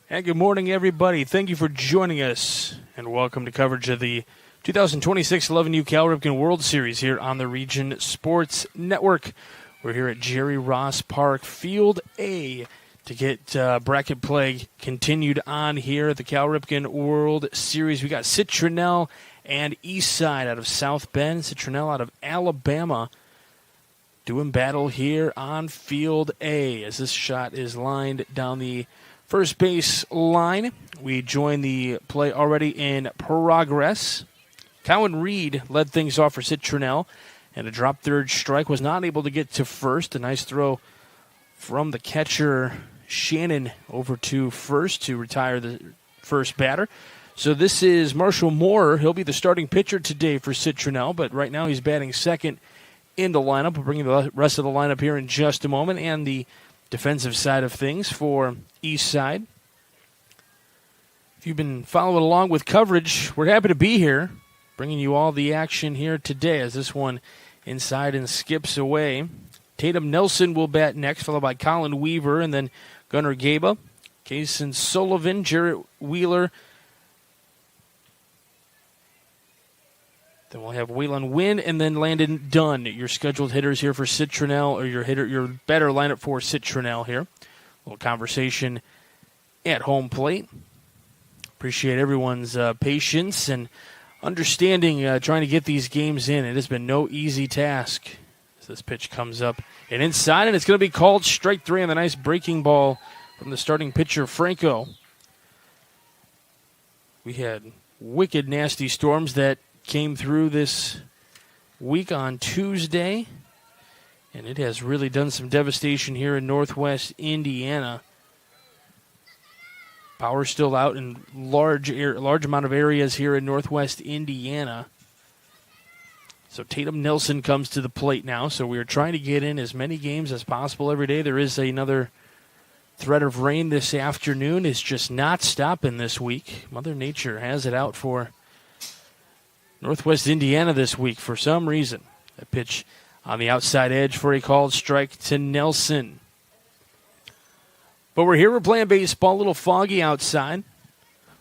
And good morning, everybody. Thank you for joining us, and welcome to coverage of the 2026 11U Cal Ripken World Series here on the Region Sports Network. We're here at Jerry Ross Park, Field A, to get bracket play continued on here at the Cal Ripken World Series. We got Citronelle and Eastside out of South Bend, Citronelle out of Alabama, doing battle here on Field A as this shot is lined down the first base line. We join the play already in progress. Cowan Reed led things off for Citronelle, and a drop third strike, was not able to get to first. A nice throw from the catcher, Shannon, over to first to retire the first batter. So this is Marshall Moore. He'll be the starting pitcher today for Citronelle, but right now he's batting second in the lineup. We'll bring you the rest of the lineup here in just a moment, and the defensive side of things for Eastside. If you've been following along with coverage, we're happy to be here, bringing you all the action here today as this one inside and skips away. Tatum Nelson will bat next, followed by Colin Weaver, and then Gunnar Gaba, Kason Sullivan, Jarrett Wheeler. Then we'll have Waylon Wynn and then Landon Dunn, your scheduled hitters here for Citronelle, or your better lineup for Citronelle here. A little conversation at home plate. Appreciate everyone's patience and understanding trying to get these games in. It has been no easy task as this pitch comes up and inside, and it's going to be called strike three on the nice breaking ball from the starting pitcher, Franco. We had wicked nasty storms that came through this week on Tuesday, and it has really done some devastation here in northwest Indiana. Power still out in large amount of areas here in northwest Indiana. So Tatum Nelson comes to the plate now, so we are trying to get in as many games as possible every day. There is another threat of rain this afternoon. It's just not stopping this week. Mother Nature has it out for northwest Indiana this week for some reason. A pitch on the outside edge for a called strike to Nelson. But we're here, we're playing baseball, a little foggy outside.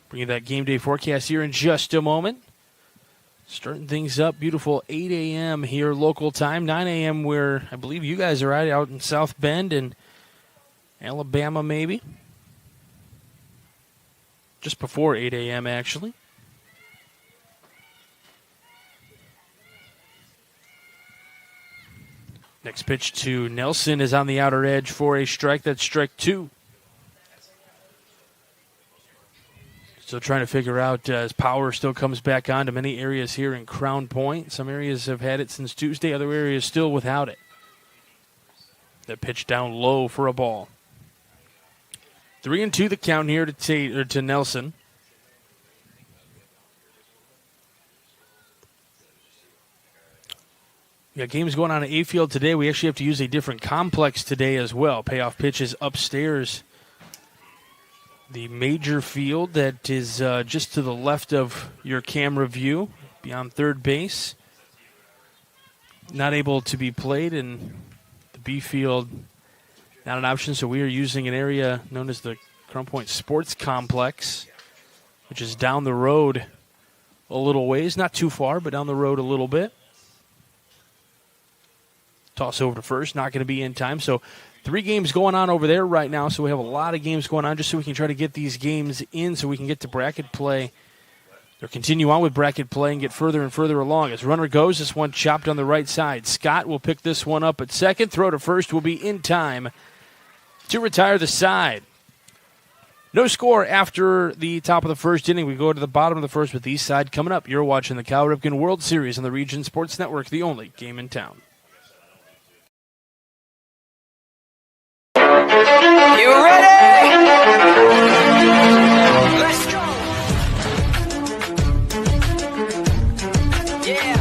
Bring you that game day forecast here in just a moment. Starting things up, beautiful 8 a.m. here local time, 9 a.m. where I believe you guys are out in South Bend and Alabama maybe. Just before 8 a.m. actually. Next pitch to Nelson is on the outer edge for a strike. That's strike two. Still trying to figure out as power still comes back on to many areas here in Crown Point. Some areas have had it since Tuesday. Other areas still without it. That pitch down low for a ball. 3-2 the count here to Nelson. We got games going on at A-Field today. We actually have to use a different complex today as well. Payoff pitches upstairs. The major field that is just to the left of your camera view, beyond third base. Not able to be played, and the B field, not an option, so we are using an area known as the Crown Point Sports Complex, which is down the road a little ways. Not too far, but down the road a little bit. Toss over to first, not going to be in time. So 3 games going on over there right now, so we have a lot of games going on just so we can try to get these games in so we can get to bracket play or continue on with bracket play and get further and further along. As runner goes, this one chopped on the right side. Scott will pick this one up at second. Throw to first will be in time to retire the side. No score after the top of the first inning. We go to the bottom of the first with the Eastside coming up. You're watching the Cal Ripken World Series on the Region Sports Network, the only game in town. You ready? Let's go. Yeah.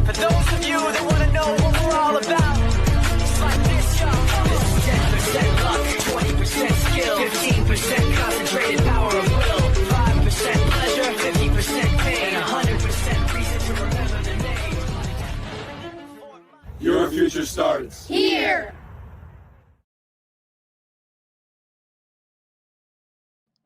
For those of you that want to know what we're all about, it's like this, y'all. This is 10% luck, 20% skill, 15% concentrated power of will, 5% pleasure, 50% pain, and 100% reason to remember the name. Your future starts here.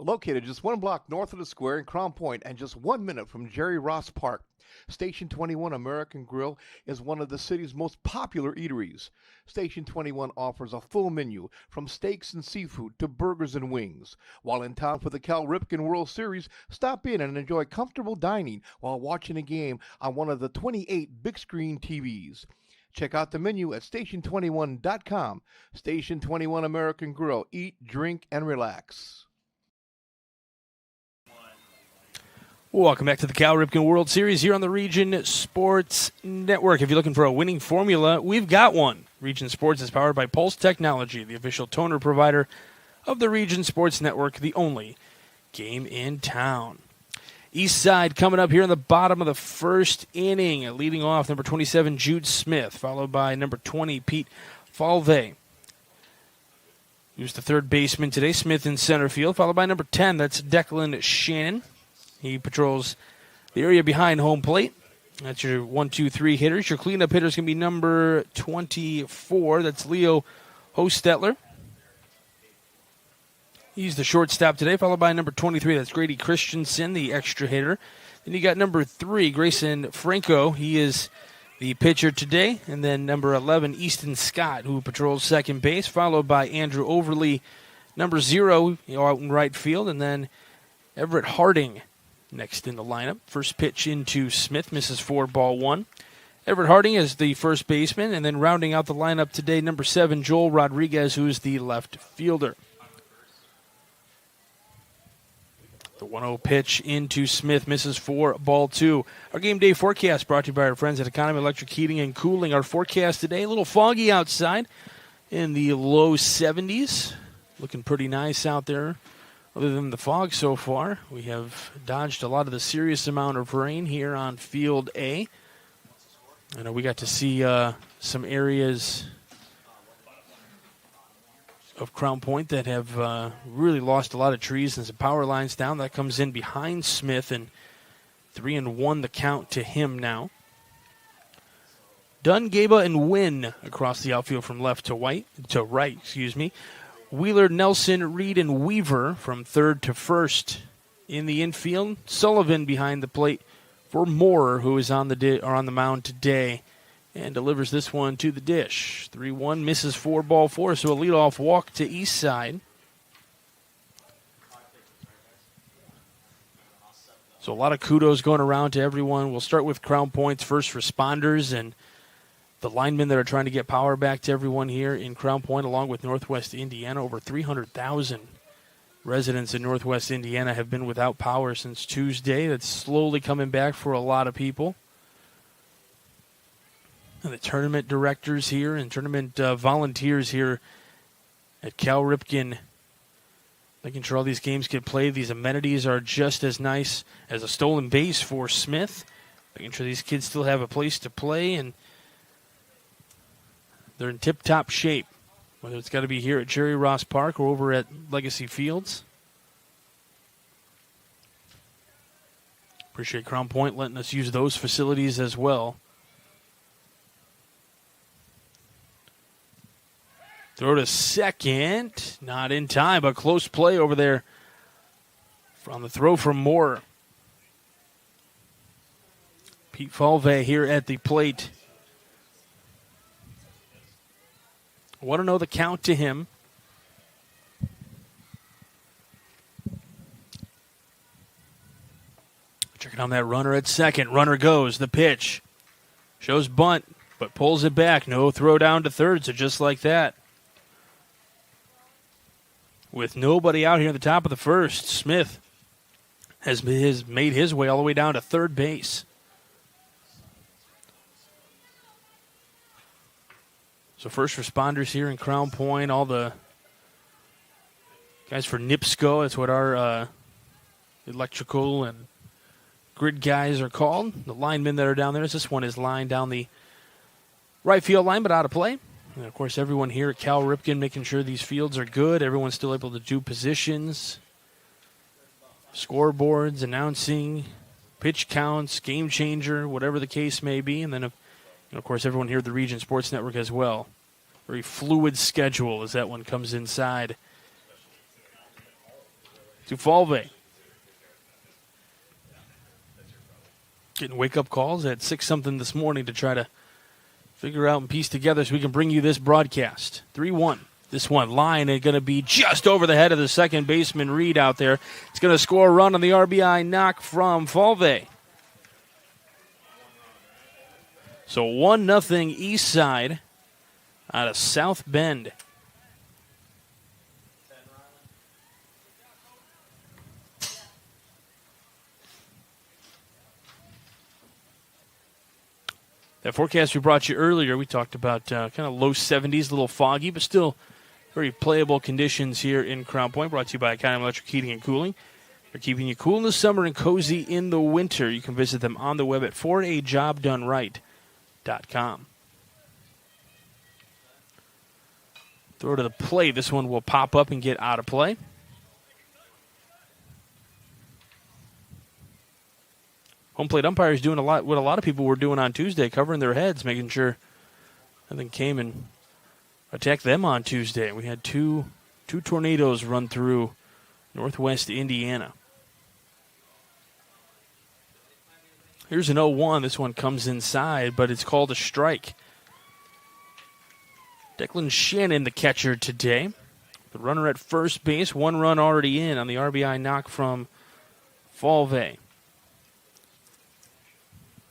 Located just 1 block north of the square in Crown Point and just 1 minute from Jerry Ross Park, Station 21 American Grill is one of the city's most popular eateries. Station 21 offers a full menu from steaks and seafood to burgers and wings. While in town for the Cal Ripken World Series, stop in and enjoy comfortable dining while watching a game on one of the 28 big screen TVs. Check out the menu at station21.com. Station 21 American Grill. Eat, drink, and relax. Welcome back to the Cal Ripken World Series here on the Region Sports Network. If you're looking for a winning formula, we've got one. Region Sports is powered by Pulse Technology, the official toner provider of the Region Sports Network, the only game in town. East Side coming up here in the bottom of the first inning, leading off number 27, Jude Smith, followed by number 20, Pete Falve. Who's the third baseman today? Smith in center field, followed by number 10, that's Declan Shannon. He patrols the area behind home plate. That's your 1, 2, 3 hitters. Your cleanup hitter is going to be number 24. That's Leo Hostetler. He's the shortstop today, followed by number 23. That's Grady Christensen, the extra hitter. Then you got number 3, Grayson Franco. He is the pitcher today. And then number 11, Easton Scott, who patrols second base, followed by Andrew Overly, number 0, out in right field. And then Everett Harding next in the lineup. First pitch into Smith, misses 4, ball 1. Everett Harding is the first baseman, and then rounding out the lineup today, number 7, Joel Rodriguez, who is the left fielder. The 1-0 pitch into Smith, misses 4, ball 2. Our game day forecast brought to you by our friends at Economy Electric Heating and Cooling. Our forecast today, a little foggy outside in the low 70s. Looking pretty nice out there. Other than the fog so far, we have dodged a lot of the serious amount of rain here on Field A. I know we got to see some areas of Crown Point that have really lost a lot of trees and some power lines down. That comes in behind Smith, and 3-1 the count to him now. Dunn, Gaba, and Wynn across the outfield from left to right. Wheeler, Nelson, Reed, and Weaver from third to first in the infield. Sullivan behind the plate for Moore, who is on the mound today and delivers this one to the dish. 3-1, misses 4, ball 4, so a leadoff walk to East Side. So a lot of kudos going around to everyone. We'll start with Crown Point's first responders and the linemen that are trying to get power back to everyone here in Crown Point, along with Northwest Indiana. Over 300,000 residents in Northwest Indiana have been without power since Tuesday. That's slowly coming back for a lot of people. And the tournament directors here and tournament volunteers here at Cal Ripken, making sure all these games get played. These amenities are just as nice as a stolen base for Smith. Making sure these kids still have a place to play, and they're in tip-top shape, whether it's got to be here at Jerry Ross Park or over at Legacy Fields. Appreciate Crown Point letting us use those facilities as well. Throw to second. Not in time, but close play over there on the throw from Moore. Pete Falve here at the plate. I want to know the count to him. Checking on that runner at second. Runner goes. The pitch. Shows bunt, but pulls it back. No throw down to third, so just like that. With nobody out here at the top of the first, Smith has made his way all the way down to third base. So first responders here in Crown Point, all the guys for NIPSCO, that's what our electrical and grid guys are called. The linemen that are down there, this one is lined down the right field line, but out of play. And, of course, everyone here at Cal Ripken making sure these fields are good. Everyone's still able to do positions, scoreboards, announcing, pitch counts, game changer, whatever the case may be. And then, of course, everyone here at the Region Sports Network as well. Very fluid schedule as that one comes inside to Falvey. Getting wake-up calls at 6-something this morning to try to figure out and piece together so we can bring you this broadcast. 3-1. This one, line is going to be just over the head of the second baseman Reed out there. It's going to score a run on the RBI knock from Falvey. So 1-0 East Side out of South Bend. That forecast we brought you earlier, we talked about kind of low 70s, a little foggy, but still very playable conditions here in Crown Point. Brought to you by Economy Electric Heating and Cooling. They're keeping you cool in the summer and cozy in the winter. You can visit them on the web at forajobdoneright.com. Throw to the plate. This one will pop up and get out of play. Home plate umpires doing what a lot of people were doing on Tuesday, covering their heads, making sure nothing came and attacked them on Tuesday. We had two tornadoes run through northwest Indiana. Here's an 0-1. This one comes inside, but it's called a strike. Declan Shannon, the catcher today. The runner at first base, 1 run already in on the RBI knock from Falvey.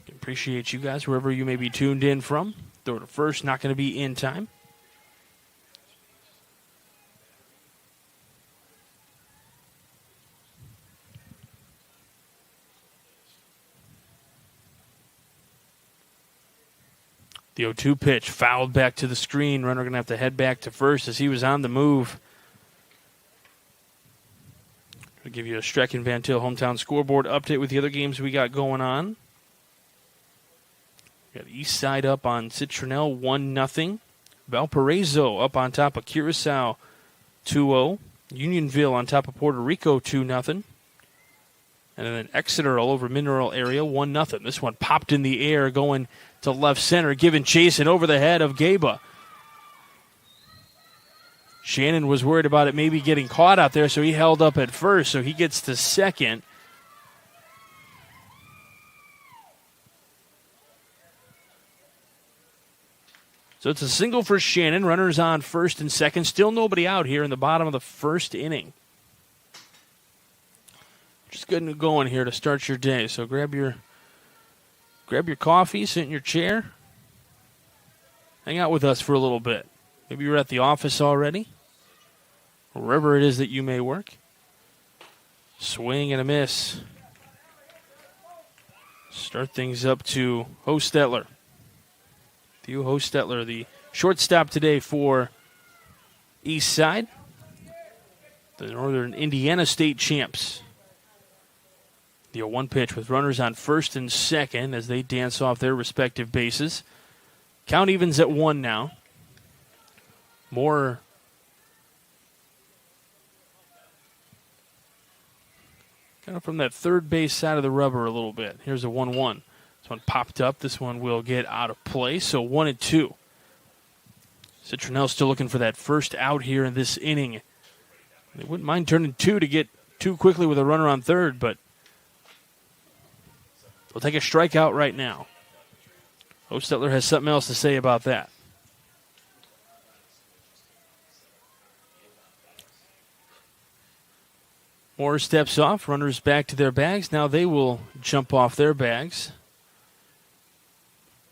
Appreciate you guys, wherever you may be tuned in from. Throw to first, not going to be in time. The 0-2 pitch fouled back to the screen. Runner going to have to head back to first as he was on the move. I'll give you a Streck and Van Til hometown scoreboard update with the other games we got going on. We got East Side up on Citronelle 1-0. Valparaiso up on top of Curacao 2-0. Unionville on top of Puerto Rico 2-0. And then Exeter all over Mineral area 1-0. This one popped in the air going to left center, giving chase and over the head of Gaba. Shannon was worried about it maybe getting caught out there, so he held up at first, so he gets to second. So it's a single for Shannon. Runners on first and second. Still nobody out here in the bottom of the first inning. Just getting going here to start your day. So grab your coffee, sit in your chair, hang out with us for a little bit. Maybe you're at the office already, or wherever it is that you may work. Swing and a miss. Start things up to Hostetler. Theo Hostetler, the shortstop today for East Side, the Northern Indiana State champs. The 0-1 pitch with runners on first and second as they dance off their respective bases. Count evens at 1 now. More kind of from that third base side of the rubber a little bit. Here's a 1-1. This one popped up. This one will get out of play. So 1-2. Citronelle still looking for that first out here in this inning. They wouldn't mind turning 2 to get 2 quickly with a runner on third, but they'll take a strikeout right now. Hostetler has something else to say about that. Moore steps off. Runners back to their bags. Now they will jump off their bags.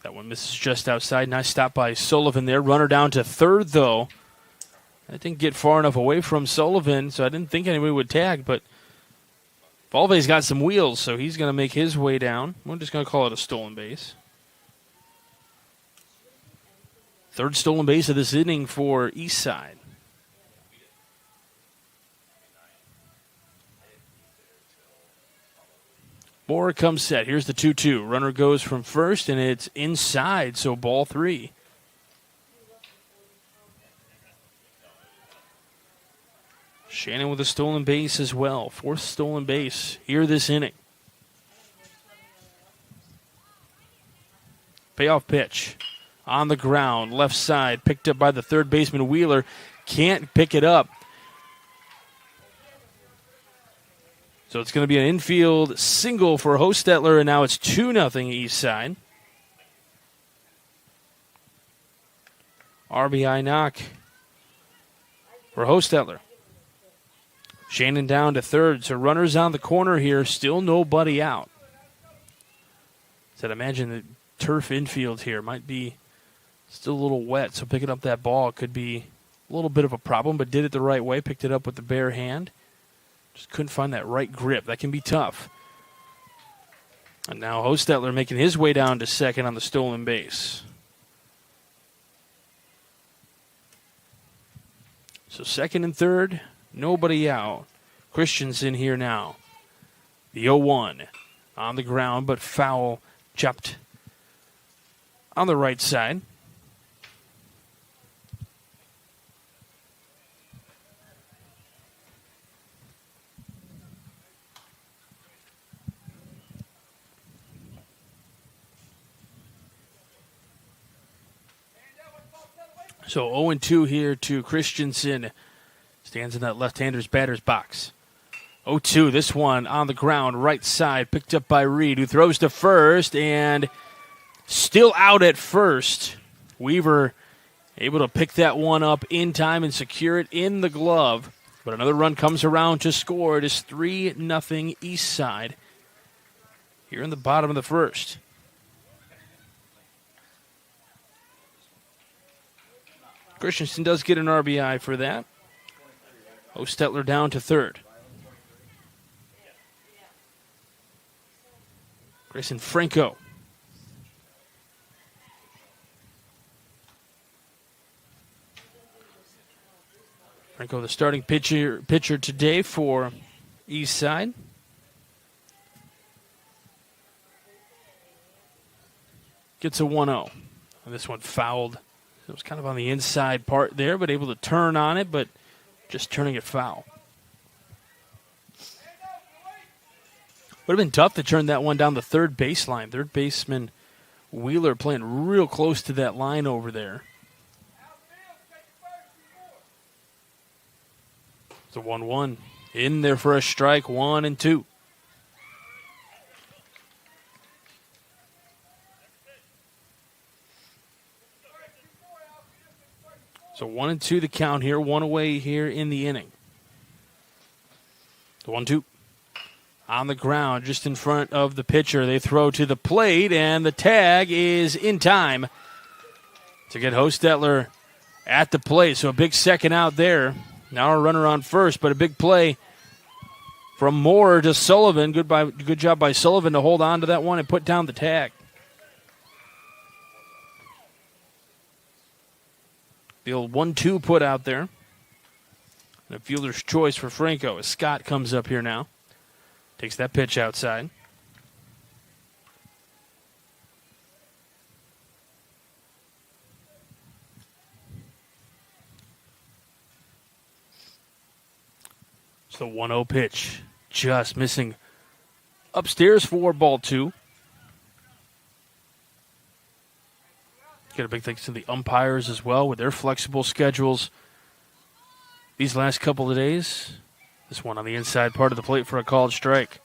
That one misses just outside. Nice stop by Sullivan there. Runner down to third, though. That didn't get far enough away from Sullivan, so I didn't think anybody would tag, but Falvey's got some wheels, so he's going to make his way down. We're just going to call it a stolen base. Third stolen base of this inning for East Side. Moore comes set. Here's the 2-2. Runner goes from first, and it's inside, so ball 3. Shannon with a stolen base as well. 4th stolen base here this inning. Payoff pitch on the ground, left side, picked up by the third baseman Wheeler. Can't pick it up. So it's going to be an infield single for Hostetler, and now it's 2-0 East Side. RBI knock for Hostetler. Shannon down to third, so runners on the corner here, still nobody out. So I'd imagine the turf infield here might be still a little wet, so picking up that ball could be a little bit of a problem, but did it the right way, picked it up with the bare hand. Just couldn't find that right grip. That can be tough. And now Hostetler making his way down to second on the stolen base. So second and third, nobody out. Christensen here now. The 0-1 on the ground, but foul chopped on the right side. So 0-2 here to Christensen. Stands in that left-hander's batter's box. 0-2, this one on the ground, right side, picked up by Reed, who throws to first, and still out at first. Weaver able to pick that one up in time and secure it in the glove. But another run comes around to score. It is 3-0 East Side here in the bottom of the first. Christensen does get an RBI for that. Hostetler down to third. Grayson Franco. Franco, the starting pitcher today for East Side. Gets a 1-0. And this one fouled. It was kind of on the inside part there, but able to turn on it, but just turning it foul. Would have been tough to turn that one down the third baseline. Third baseman Wheeler playing real close to that line over there. It's a 1-1. In there for a strike, 1-2. So 1-2 the count here, one away here in the inning. The 1-2 on the ground, just in front of the pitcher. They throw to the plate, and the tag is in time to get Hostetler at the plate. So a big second out there. Now a runner on first, but a big play from Moore to Sullivan. Good job by Sullivan to hold on to that one and put down the tag. The old 1-2 put out there. And a fielder's choice for Franco as Scott comes up here now. Takes that pitch outside. It's the 1-0 pitch. Just missing upstairs for ball 2. Get a big thanks to the umpires as well with their flexible schedules these last couple of days. This one on the inside part of the plate for a called strike.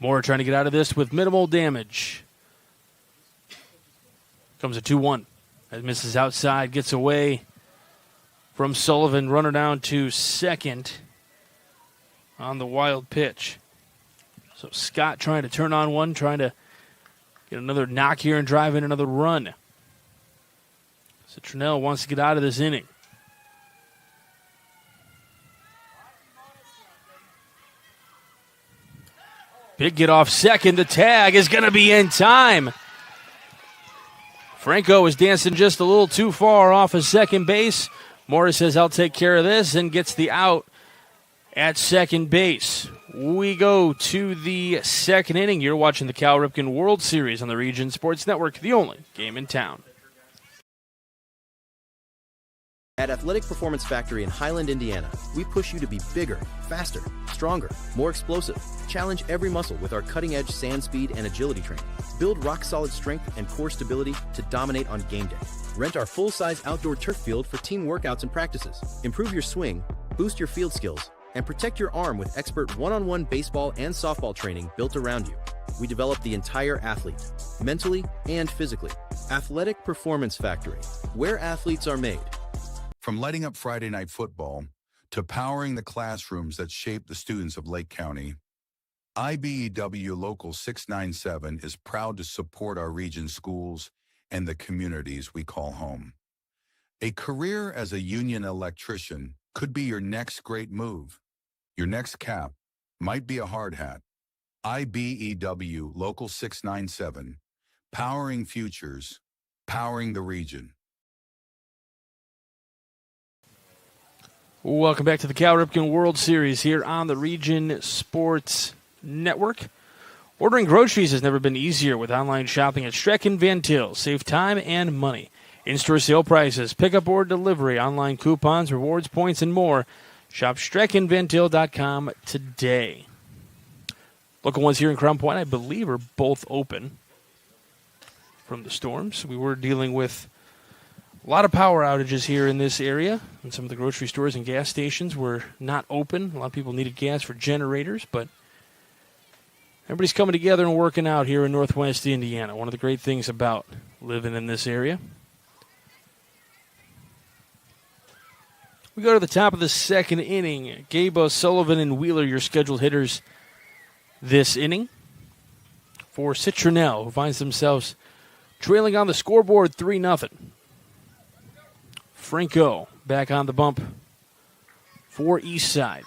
Moore trying to get out of this with minimal damage. Comes a 2-1. That misses outside, gets away from Sullivan. Runner down to second on the wild pitch. So Scott trying to turn on one, trying to get another knock here and drive in another run. Citronelle wants to get out of this inning. Big get off second. The tag is going to be in time. Franco is dancing just a little too far off of second base. Morris says, I'll take care of this, and gets the out at second base. We go to the second inning. You're watching the Cal Ripken World Series on the Region Sports Network, the only game in town. At Athletic Performance Factory in Highland, Indiana, we push you to be bigger, faster, stronger, more explosive. Challenge every muscle with our cutting-edge sand speed and agility training. Build rock-solid strength and core stability to dominate on game day. Rent our full-size outdoor turf field for team workouts and practices. Improve your swing, boost your field skills, and protect your arm with expert one-on-one baseball and softball training built around you. We develop the entire athlete, mentally and physically. Athletic Performance Factory, where athletes are made. From lighting up Friday night football to powering the classrooms that shape the students of Lake County, IBEW Local 697 is proud to support our region's schools and the communities we call home. A career as a union electrician could be your next great move. Your next cap might be a hard hat. IBEW Local 697, powering futures, powering the region. Welcome back to the Cal Ripken World Series here on the Region Sports Network. Ordering groceries has never been easier with online shopping at Streck & Van Til. Save time and money. In-store sale prices, pickup or delivery, online coupons, rewards, points, and more. Shop StreckandVantil.com today. Local ones here in Crown Point, I believe, are both open from the storms. We were dealing with a lot of power outages here in this area, and some of the grocery stores and gas stations were not open. A lot of people needed gas for generators, but everybody's coming together and working out here in Northwest Indiana. One of the great things about living in this area. We go to the top of the second inning. Gabe Sullivan and Wheeler, your scheduled hitters this inning. For Citronelle, who finds themselves trailing on the scoreboard 3-0. Franco back on the bump for Eastside.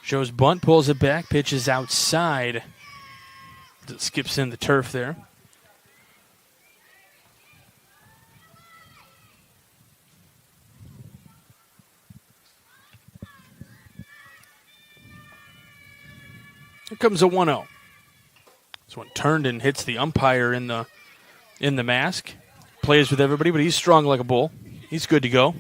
Shows bunt, pulls it back, pitches outside. Skips in the turf there. Here comes a 1-0. This one turned and hits the umpire in the mask. Plays with everybody, but he's strong like a bull. He's good to go. A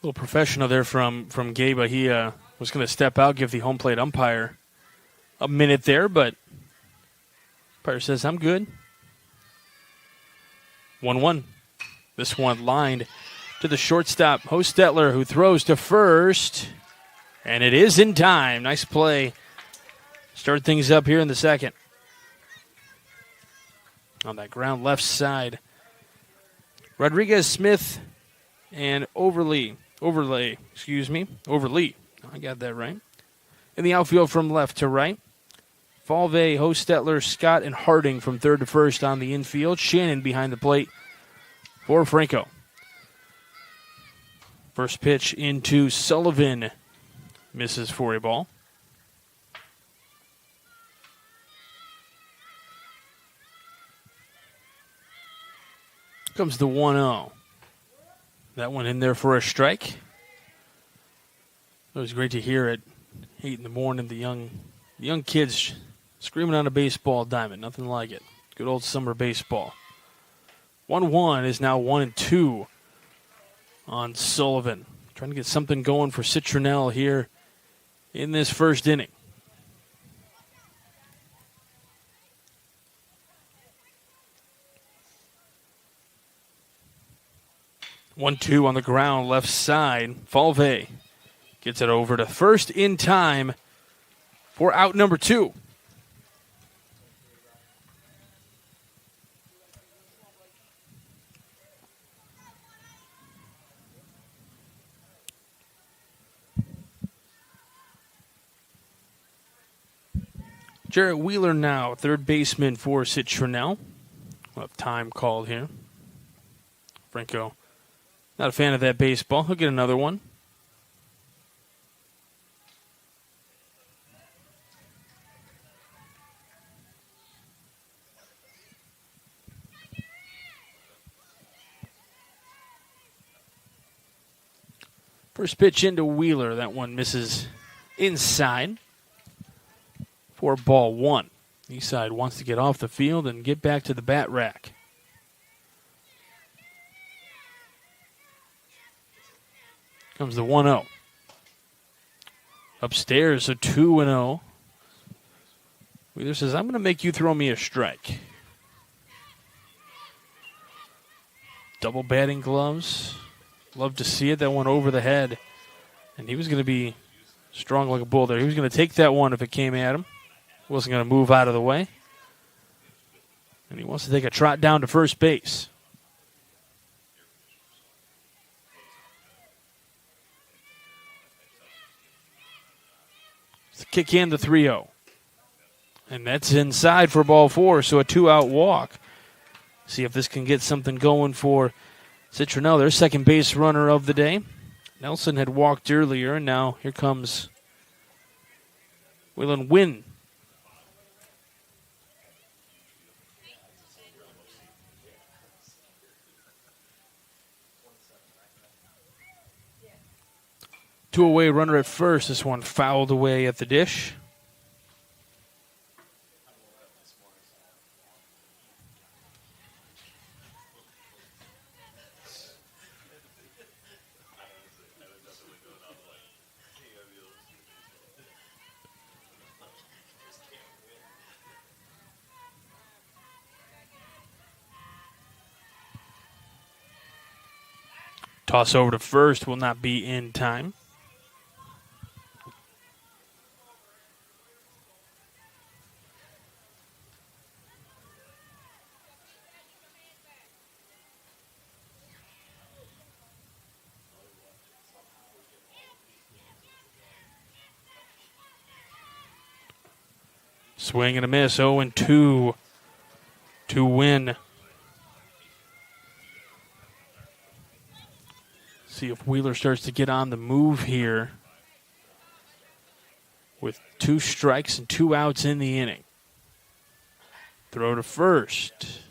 little professional there from Gabe. He was going to step out, give the home plate umpire a minute there, but umpire says, I'm good. 1-1. This one lined to the shortstop, Hostetler, who throws to first, and it is in time. Nice play. Start things up here in the second. On that ground left side, Rodriguez, Smith, and Overly. I got that right. In the outfield from left to right. Falvey, Hostetler, Scott, and Harding from third to first on the infield. Shannon behind the plate for Franco. First pitch into Sullivan. Misses for a ball. Comes the 1-0. That one in there for a strike. It was great to hear at 8 in the morning, the young kids screaming on a baseball diamond. Nothing like it. Good old summer baseball. 1-1 is now 1-2 on Sullivan. Trying to get something going for Citronelle here in this first inning. One-two on the ground, left side. Falvey gets it over to first in time for out number 2. Jarrett Wheeler now, third baseman for Citronelle. We'll have time called here. Franco, not a fan of that baseball. He'll get another one. First pitch into Wheeler. That one misses inside for ball one. Eastside wants to get off the field and get back to the bat rack. Comes the 1-0. Upstairs, a 2-0. Wheeler says, I'm going to make you throw me a strike. Double batting gloves. Love to see it. That one over the head. And he was going to be strong like a bull there. He was going to take that one if it came at him. Wasn't going to move out of the way. And he wants to take a trot down to first base. It's the kick in the 3-0. And that's inside for ball four, so a 2-out walk. See if this can get something going for Citronelle, their second base runner of the day. Nelson had walked earlier, and now here comes Waylon Wynn. Two away runner at first. This one fouled away at the dish. Toss over to first will not be in time. Swing and a miss, 0-2 to Win. See if Wheeler starts to get on the move here with 2 strikes and 2 outs in the inning. Throw to first.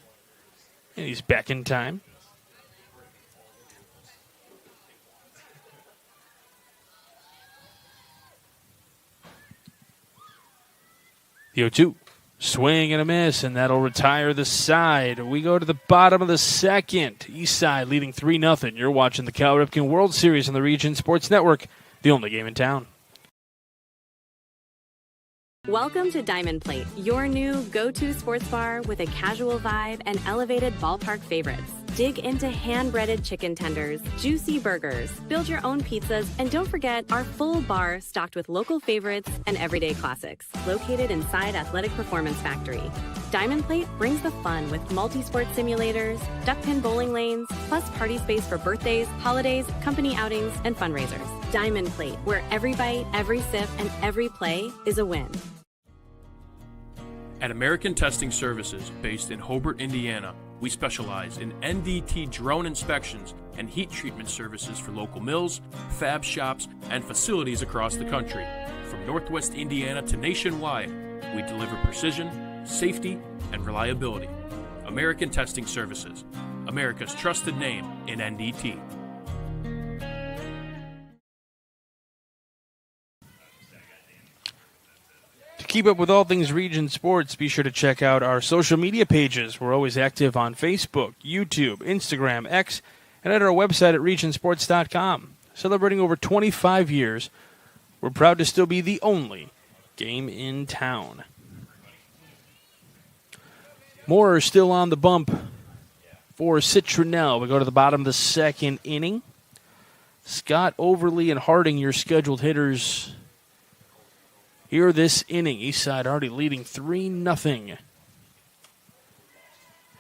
And he's back in time. The 0-2. Swing and a miss, and that'll retire the side. We go to the bottom of the second. Eastside leading 3-0. You're watching the Cal Ripken World Series on the Region Sports Network, the only game in town. Welcome to Diamond Plate, your new go-to sports bar with a casual vibe and elevated ballpark favorites. Dig into hand-breaded chicken tenders, juicy burgers, build your own pizzas, and don't forget our full bar stocked with local favorites and everyday classics. Located inside Athletic Performance Factory. Diamond Plate brings the fun with multi-sport simulators, duck pin bowling lanes, plus party space for birthdays, holidays, company outings, and fundraisers. Diamond Plate, where every bite, every sip, and every play is a win. At American Testing Services, based in Hobart, Indiana, we specialize in NDT drone inspections and heat treatment services for local mills, fab shops, and facilities across the country. From Northwest Indiana to nationwide, we deliver precision, safety, and reliability. American Testing Services, America's trusted name in NDT. Keep up with all things Region Sports, be sure to check out our social media pages. We're always active on Facebook, YouTube, Instagram, X, and at our website at regionsports.com. Celebrating over 25 years, we're proud to still be the only game in town. More are still on the bump for Citronelle. We go to the bottom of the second inning. Scott Overly and Harding, your scheduled hitters here this inning. Eastside already leading 3-0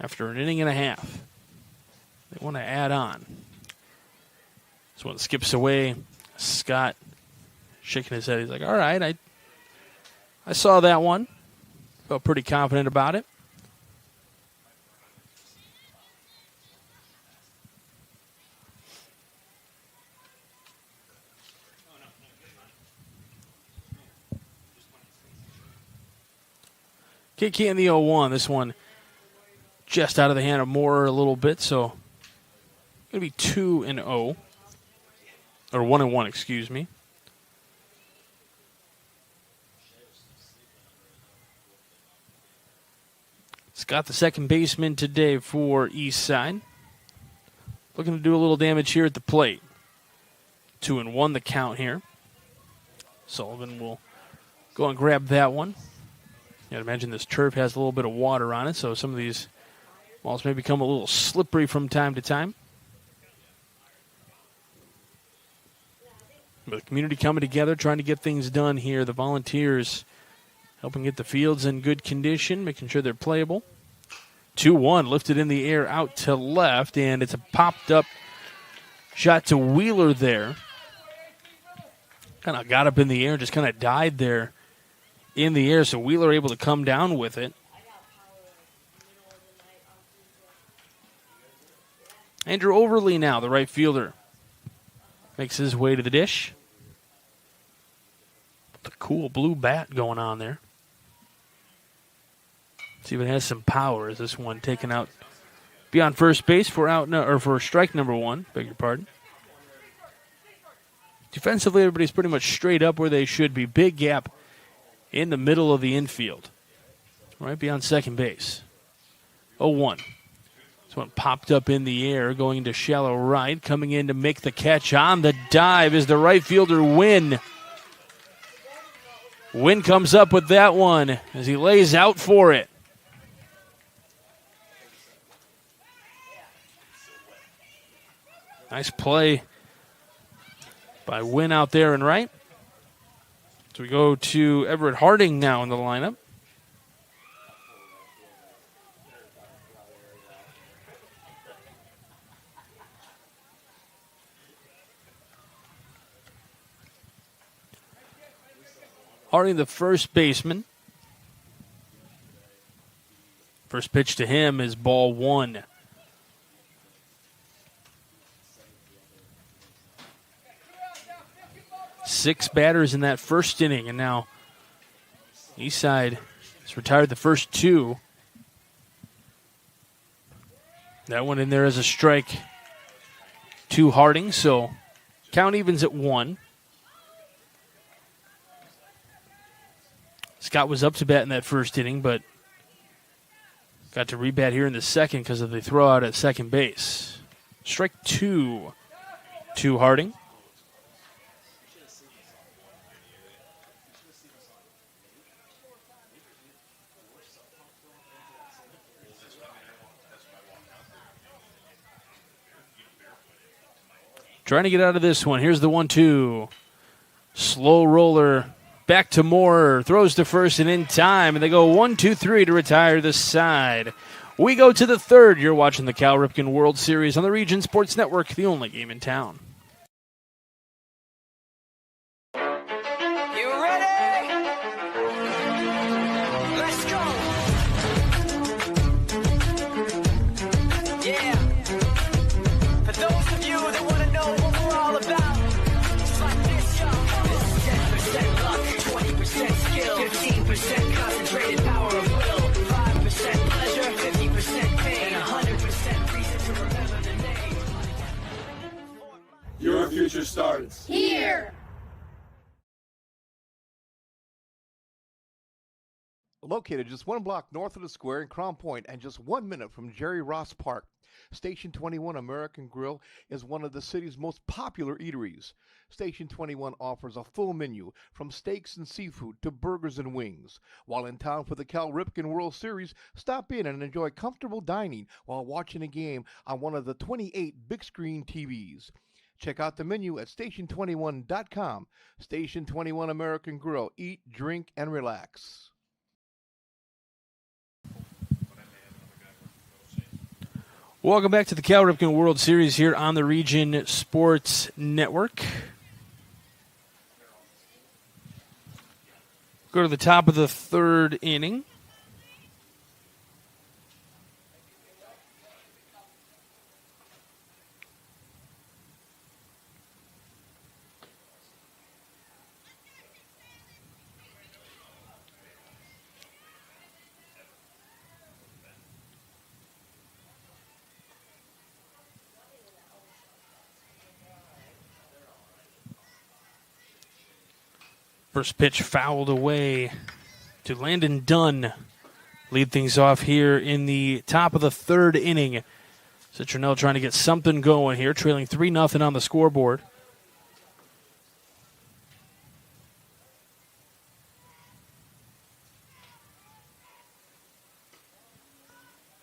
after an inning and a half. They want to add on. This one skips away. Scott shaking his head. He's like, all right, I saw that one. Felt pretty confident about it. Kick in the 0-1. This one just out of the hand of Moore a little bit, so going to be 2-0. Or 1-1, excuse me. Scott, the second baseman today for Eastside. Looking to do a little damage here at the plate. 2-1 the count here. Sullivan will go and grab that one. I'd imagine this turf has a little bit of water on it, so some of these balls may become a little slippery from time to time. But the community coming together, trying to get things done here. The volunteers helping get the fields in good condition, making sure they're playable. 2-1, lifted in the air out to left, and it's a popped-up shot to Wheeler there. Kind of got up in the air and just kind of died there in the air, so Wheeler able to come down with it. Andrew Overly now, the right fielder, makes his way to the dish. The cool blue bat going on there. See if it has some power as this one taken out beyond first base for for strike number one. Beg your pardon. Defensively, everybody's pretty much straight up where they should be. Big gap in the middle of the infield, right beyond second base. 0-1. This one popped up in the air, going to shallow right. Coming in to make the catch on the dive is the right fielder, Wynn. Wynn comes up with that one as he lays out for it. Nice play by Wynn out there and right. So we go to Everett Harding now in the lineup. Harding, the first baseman. First pitch to him is ball one. Six batters in that first inning, and now Eastside has retired the first two. That one in there as a strike to Harding, so count evens at 1. Scott was up to bat in that first inning, but got to rebat here in the second because of the throw out at second base. Strike 2 to Harding. Trying to get out of this one. Here's the 1-2. Slow roller back to Moore. Throws to first and in time. And they go 1-2-3 to retire this side. We go to the third. You're watching the Cal Ripken World Series on the Region Sports Network, the only game in town. You ready? Let's go. Yeah. For those of you that want to know what we're all about, it's like this, y'all. This is 10% luck, 20% skill, 15% concentrated power of will, 5% pleasure, 50% pain, and 100% reason to remember the name. Your future starts here. Located just 1 block north of the square in Crown Point and just 1 minute from Jerry Ross Park, Station 21 American Grill is one of the city's most popular eateries. Station 21 offers a full menu from steaks and seafood to burgers and wings. While in town for the Cal Ripken World Series, stop in and enjoy comfortable dining while watching a game on one of the 28 big screen TVs. Check out the menu at station21.com. Station 21 American Grill. Eat, drink, and relax. Welcome back to the Cal Ripken World Series here on the Region Sports Network. Go to the top of the third inning. First pitch fouled away to Landon Dunn. Lead things off here in the top of the third inning. Citronelle trying to get something going here, trailing 3-0 on the scoreboard.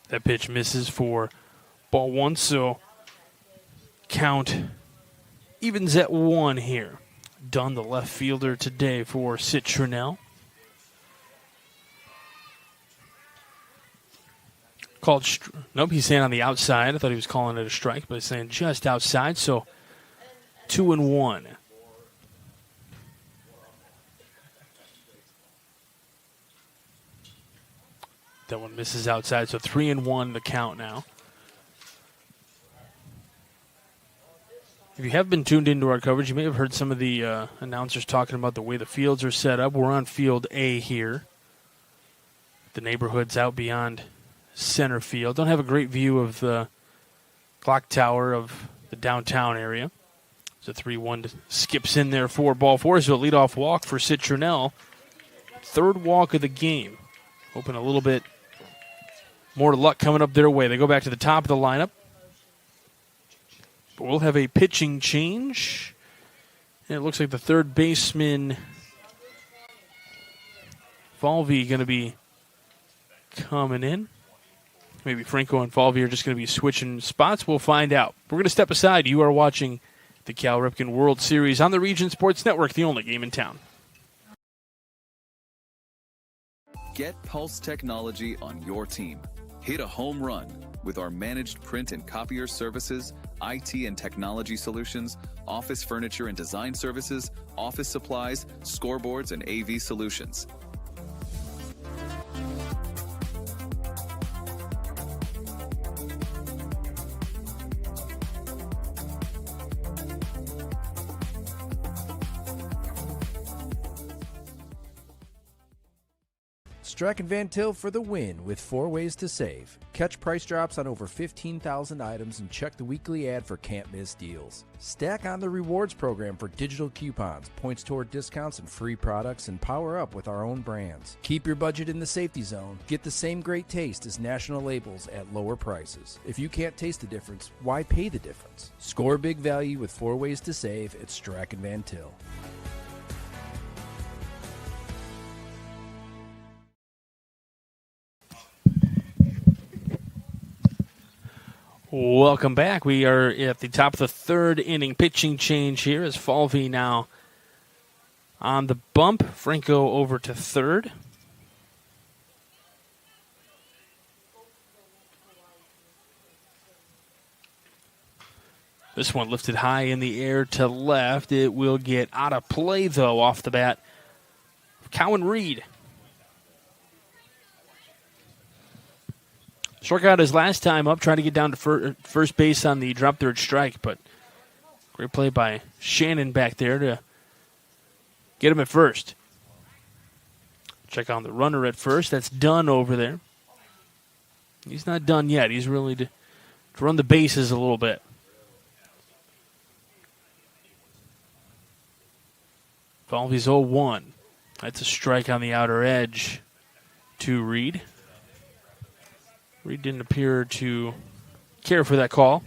That pitch misses for ball one, so count evens at 1 here. Dunn, the left fielder today for Citronelle. Called, nope, he's saying on the outside. I thought he was calling it a strike, but he's saying just outside, so 2-1. That one misses outside, so 3-1 the count now. If you have been tuned into our coverage, you may have heard some of the announcers talking about the way the fields are set up. We're on Field A here. The neighborhood's out beyond center field. Don't have a great view of the clock tower of the downtown area. So 3-1 skips in there for ball 4. So a leadoff walk for Citronelle. Third walk of the game. Hoping a little bit more luck coming up their way. They go back to the top of the lineup. But we'll have a pitching change. And it looks like the third baseman, Falvey, going to be coming in. Maybe Franco and Falvey are just going to be switching spots. We'll find out. We're going to step aside. You are watching the Cal Ripken World Series on the Region Sports Network, the only game in town. Get Pulse Technology on your team. Hit a home run with our managed print and copier services, IT and technology solutions, office furniture and design services, office supplies, scoreboards, and AV solutions. Strachan Van Til for the win with 4 ways to save. Catch price drops on over 15,000 items and check the weekly ad for can't miss deals. Stack on the rewards program for digital coupons, points toward discounts and free products, and power up with our own brands. Keep your budget in the safety zone. Get the same great taste as national labels at lower prices. If you can't taste the difference, why pay the difference? Score big value with 4 ways to save at Strachan Van Til. Welcome back. We are at the top of the third inning. Pitching change here as Falvey now on the bump. Franco over to third. This one lifted high in the air to left. It will get out of play, though, off the bat. Cowan Reed. Struck out his last time up, trying to get down to first base on the drop third strike, but great play by Shannon back there to get him at first. Check on the runner at first. That's Dunn over there. He's not done yet. He's really to run the bases a little bit. Falvey's 0-1. That's a strike on the outer edge to Reed. Reed didn't appear to care for that call.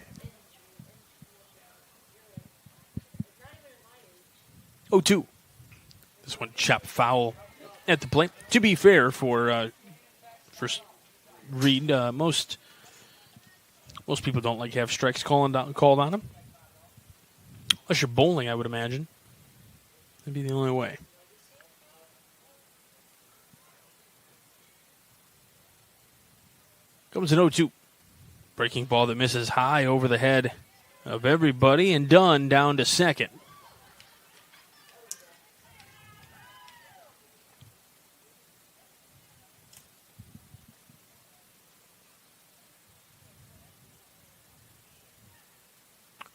0-2. This one chopped foul at the plate. To be fair for Reed, most people don't like to have strikes called on him. Unless you're bowling, I would imagine. That'd be the only way. Comes an 0-2. Breaking ball that misses high over the head of everybody, and Dunn down to second.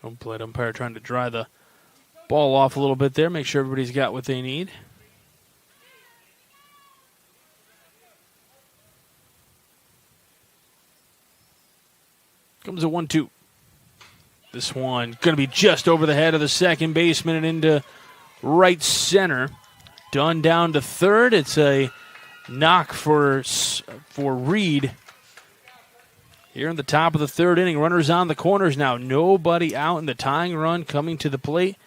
Home plate umpire trying to dry the ball off a little bit there, make sure everybody's got what they need. Comes a 1-2. This one going to be just over the head of the second baseman and into right center. Dunn down to third. It's a knock for Reed. Here in the top of the third inning, runners on the corners now. Nobody out in the tying run coming to the plate.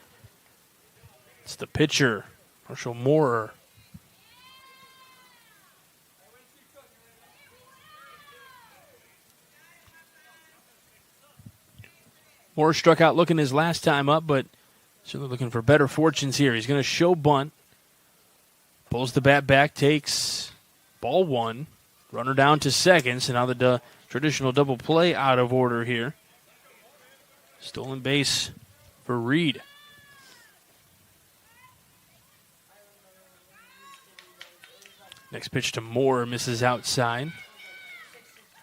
It's the pitcher, Marshall Moorer. Moore struck out looking his last time up, but certainly looking for better fortunes here. He's going to show bunt. Pulls the bat back, takes ball one. Runner down to second, so now the traditional double play out of order here. Stolen base for Reed. Next pitch to Moore, misses outside.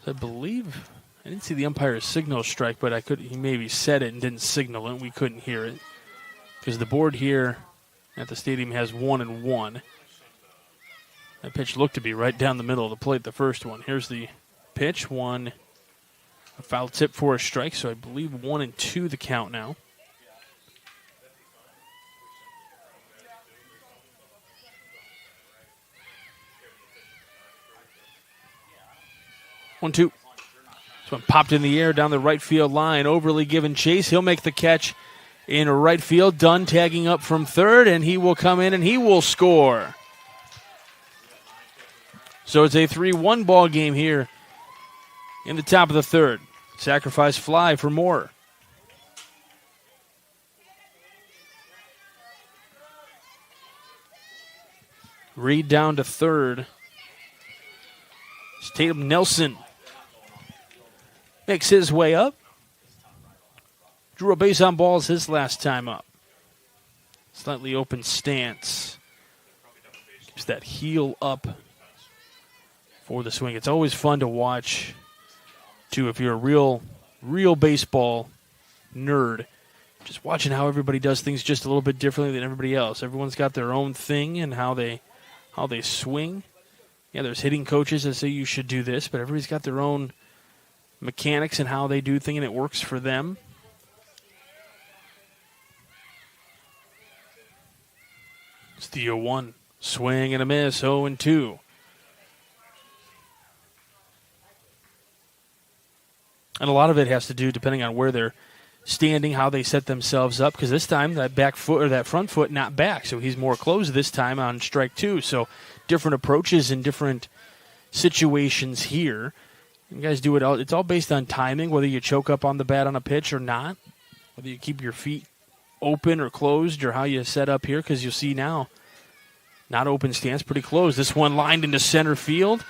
So I believe... I didn't see the umpire's signal strike, but he maybe said it and didn't signal it. We couldn't hear it because the board here at the stadium has 1-1. That pitch looked to be right down the middle of the plate, the first one. Here's the pitch, a foul tip for a strike, so I believe 1-2 the count now. One, two. One popped in the air down the right field line. Overly given chase. He'll make the catch in right field. Dunn tagging up from third, and he will come in and he will score. So it's a 3-1 ball game here in the top of the third. Sacrifice fly for Moore. Reed down to third. It's Tatum Nelson. Makes his way up. Drew a base on balls his last time up. Slightly open stance. Keeps that heel up for the swing. It's always fun to watch, too, if you're a real baseball nerd. Just watching how everybody does things just a little bit differently than everybody else. Everyone's got their own thing and how they swing. Yeah, there's hitting coaches that say you should do this, but everybody's got their own mechanics and how they do things, and it works for them. It's the 0-1. Swing and a miss, 0-2. And a lot of it has to do, depending on where they're standing, how they set themselves up, because this time that back foot or that front foot not back, so he's more closed this time on strike two. So different approaches and different situations here. You guys do it all. It's all based on timing, whether you choke up on the bat on a pitch or not, whether you keep your feet open or closed, or how you set up here, because you'll see now, not open stance, pretty close. This one lined into center field.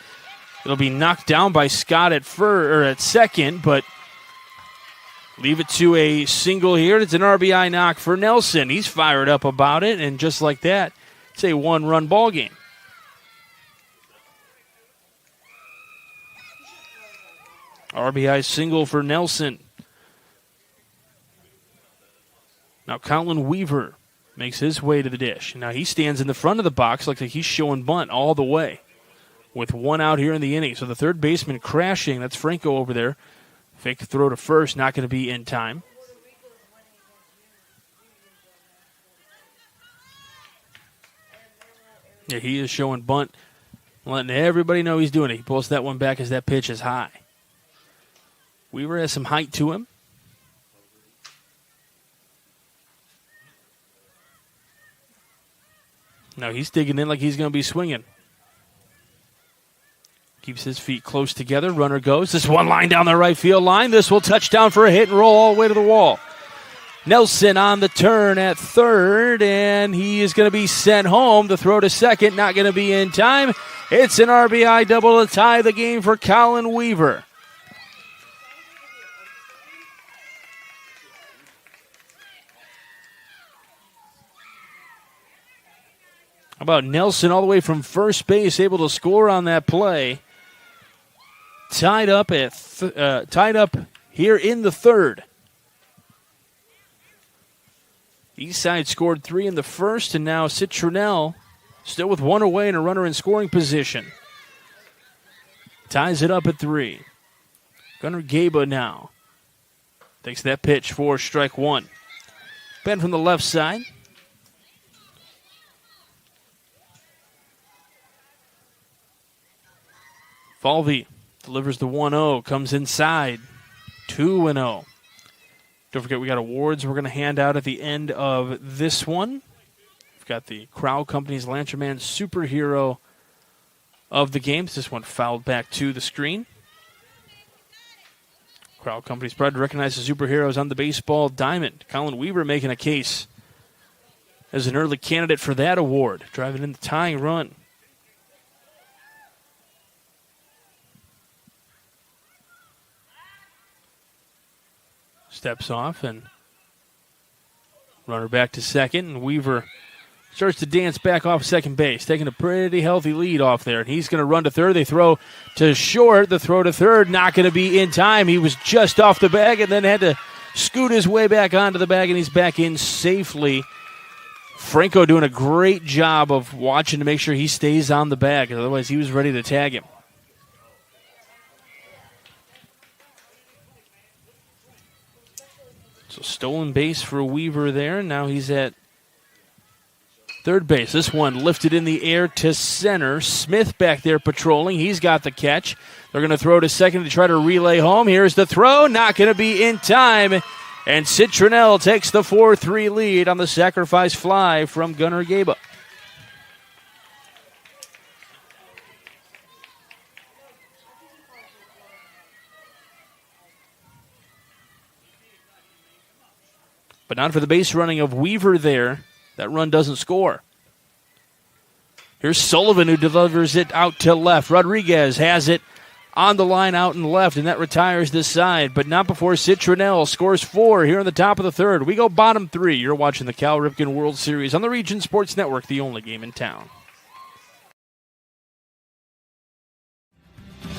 It'll be knocked down by Scott at second, but leave it to a single here. It's an RBI knock for Nelson. He's fired up about it, and just like that, it's a one-run ball game. RBI single for Nelson. Now Colin Weaver makes his way to the dish. Now he stands in the front of the box like he's showing bunt all the way with one out here in the inning. So the third baseman crashing. That's Franco over there. Fake throw to first, not going to be in time. Yeah, he is showing bunt, letting everybody know he's doing it. He pulls that one back as that pitch is high. Weaver has some height to him. Now he's digging in like he's going to be swinging. Keeps his feet close together. Runner goes. This one line down the right field line. This will touch down for a hit and roll all the way to the wall. Nelson on the turn at third, and he is going to be sent home. The throw to second, not going to be in time. It's an RBI double to tie the game for Colin Weaver. How about Nelson all the way from first base, able to score on that play? Tied up here in the third. Eastside scored 3 in the first, and now Citronelle still with one away and a runner in scoring position. Ties it up at 3. Gunnar Gaba now takes that pitch for strike one. Ben from the left side. Falvey delivers the 1-0, comes inside, 2-0. Don't forget we got awards we're going to hand out at the end of this one. We've got the Crowd Company's Lancherman Superhero of the games. This one fouled back to the screen. Crowd Company's proud to recognize the superheroes on the baseball diamond. Colin Weaver making a case as an early candidate for that award, driving in the tying run. Steps off and runner back to second, and Weaver starts to dance back off second base, taking a pretty healthy lead off there. And he's going to run to third. They throw to short. The throw to third, not going to be in time. He was just off the bag and then had to scoot his way back onto the bag, and he's back in safely. Franco doing a great job of watching to make sure he stays on the bag, otherwise he was ready to tag him. So stolen base for Weaver there. Now he's at third base. This one lifted in the air to center. Smith back there patrolling. He's got the catch. They're going to throw to second to try to relay home. Here's the throw. Not going to be in time. And Citronelle takes the 4-3 lead on the sacrifice fly from Gunnar Gaba. But not for the base running of Weaver there. That run doesn't score. Here's Sullivan who delivers it out to left. Rodriguez has it on the line out and left, and that retires this side. But not before Citronelle scores 4 here in the top of the third. We go bottom 3. You're watching the Cal Ripken World Series on the Region Sports Network, the only game in town.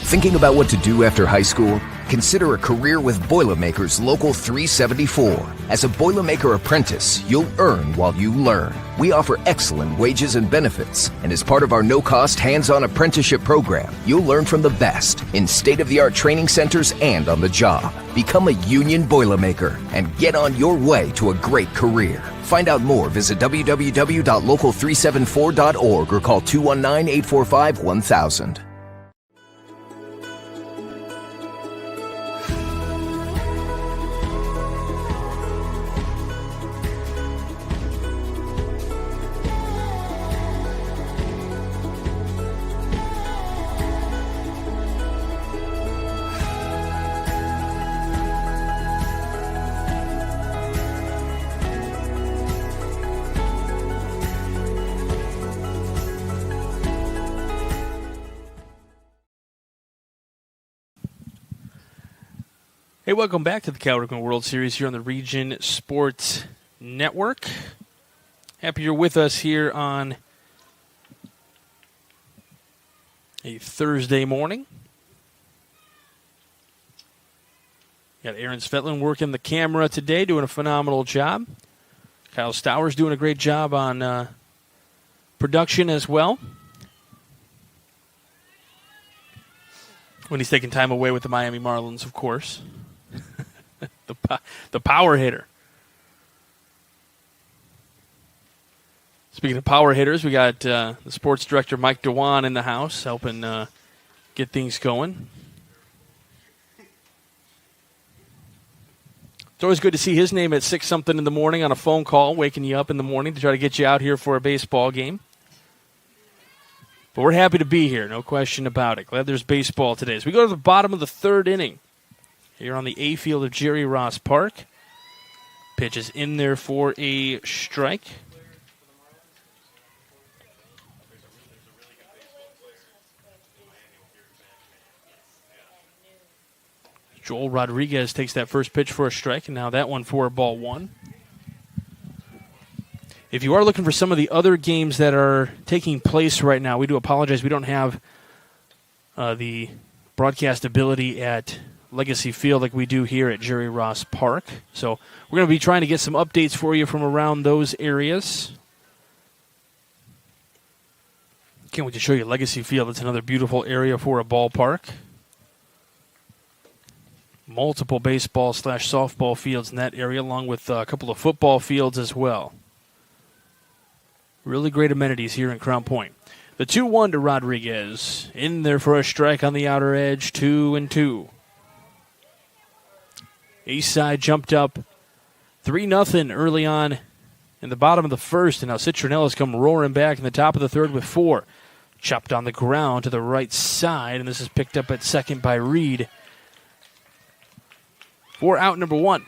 Thinking about what to do after high school? Consider a career with Boilermakers Local 374. As a Boilermaker apprentice, you'll earn while you learn. We offer excellent wages and benefits, and as part of our no-cost hands-on apprenticeship program, you'll learn from the best in state-of-the-art training centers and on the job. Become a union Boilermaker and get on your way to a great career. Find out more, visit www.local374.org or call 219-845-1000. Hey, welcome back to the Cal Ripken World Series here on the Region Sports Network. Happy you're with us here on a Thursday morning. Got Aaron Svetlin working the camera today, doing a phenomenal job. Kyle Stowers doing a great job on production as well. When he's taking time away with the Miami Marlins, of course. The power hitter. Speaking of power hitters, we got the sports director Mike Dewan in the house helping get things going. It's always good to see his name at 6-something in the morning on a phone call, waking you up in the morning to try to get you out here for a baseball game. But we're happy to be here, no question about it. Glad there's baseball today. As we go to the bottom of the third inning, here on the A field of Jerry Ross Park. Pitch is in there for a strike. Joel Rodriguez takes that first pitch for a strike, and now that one for a ball one. If you are looking for some of the other games that are taking place right now, we do apologize. We don't have the broadcast ability at Legacy Field like we do here at Jerry Ross Park. So we're going to be trying to get some updates for you from around those areas. Can't wait to show you Legacy Field. It's another beautiful area for a ballpark. Multiple baseball/softball fields in that area, along with a couple of football fields as well. Really great amenities here in Crown Point. The 2-1 to Rodriguez. In there for a strike on the outer edge, 2-2. East Side jumped up 3-0 early on in the bottom of the first, and now Citronelle has come roaring back in the top of the third with 4. Chopped on the ground to the right side, and this is picked up at second by Reed. 4 out, number 1.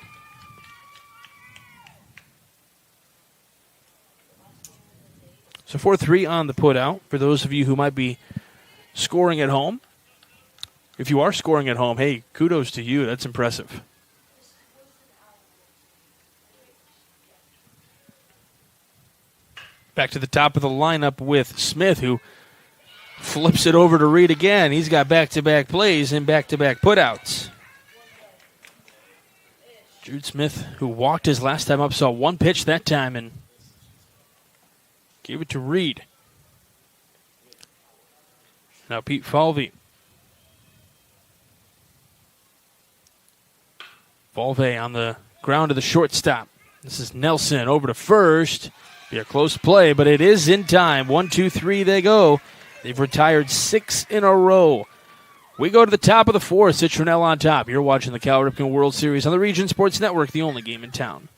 So 4-3 on the putout for those of you who might be scoring at home. If you are scoring at home, hey, kudos to you. That's impressive. Back to the top of the lineup with Smith, who flips it over to Reed again. He's got back-to-back plays and back-to-back putouts. Jude Smith, who walked his last time up, saw one pitch that time and gave it to Reed. Now Pete Falvey. Falvey on the ground to the shortstop. This is Nelson over to first. Be a close play, but it is in time. 1, 2, 3, they go. They've retired 6 in a row. We go to the top of the fourth. Citronelle on top. You're watching the Cal Ripken World Series on the Region Sports Network, the only game in town.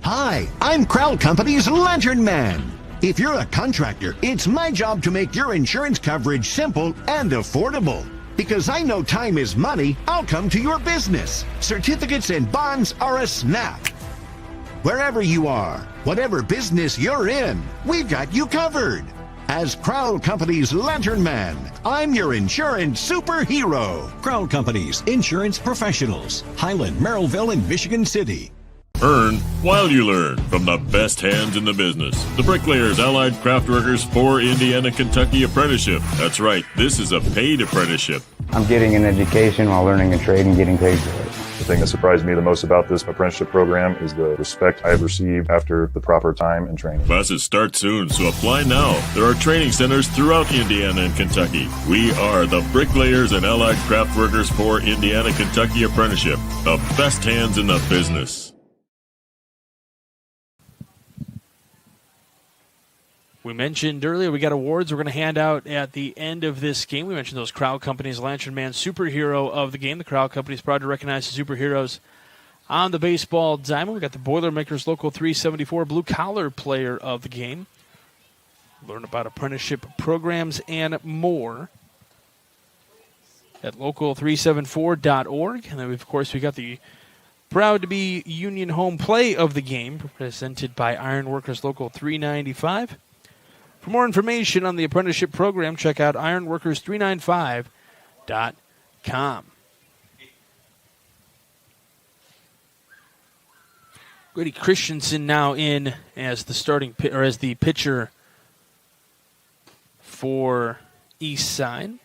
Hi, I'm Crowd Company's Lantern Man. If you're a contractor, it's my job to make your insurance coverage simple and affordable. Because I know time is money, I'll come to your business. Certificates and bonds are a snap. Wherever you are, whatever business you're in, we've got you covered. As Crowd Company's Lantern Man, I'm your insurance superhero. Crowd Company's insurance professionals. Highland, Merrillville, and Michigan City. Earn while you learn from the best hands in the business. The Bricklayers Allied Craft Workers for Indiana, Kentucky Apprenticeship. That's right, this is a paid apprenticeship. I'm getting an education while learning a trade and getting paid for it. The thing that surprised me the most about this apprenticeship program is the respect I have received after the proper time and training. Classes start soon, so apply now. There are training centers throughout Indiana and Kentucky. We are the Bricklayers and Allied Craft Workers for Indiana, Kentucky Apprenticeship. The best hands in the business. We mentioned earlier we got awards we're going to hand out at the end of this game. We mentioned those Crowd Companies, Lantern Man Superhero of the game. The Crowd Company is proud to recognize the superheroes on the baseball diamond. We got the Boilermakers Local 374 Blue Collar Player of the game. Learn about apprenticeship programs and more at local374.org. And then, of course, we got the proud to be Union Home Play of the game presented by Ironworkers Local 395. For more information on the apprenticeship program, check out ironworkers395.com. Grady Christensen now in as the pitcher for East Side.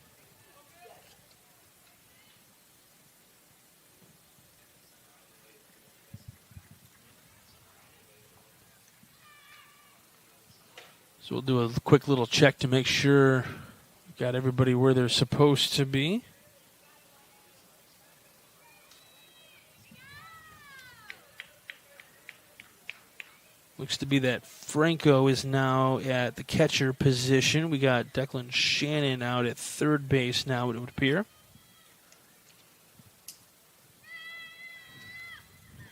So we'll do a quick little check to make sure we've got everybody where they're supposed to be. Looks to be that Franco is now at the catcher position. We got Declan Shannon out at third base now, it would appear.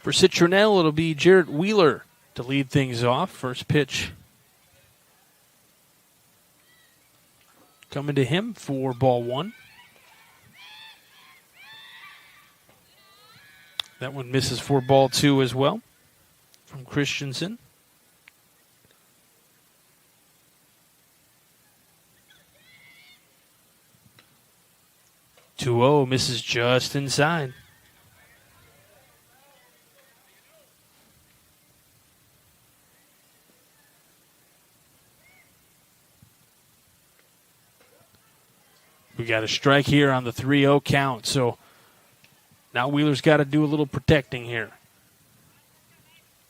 For Citronelle, it'll be Jarrett Wheeler to lead things off. First pitch coming to him for ball one. That one misses for ball two as well from Christensen. 2-0 misses just inside. We got a strike here on the 3-0 count, so now Wheeler's got to do a little protecting here.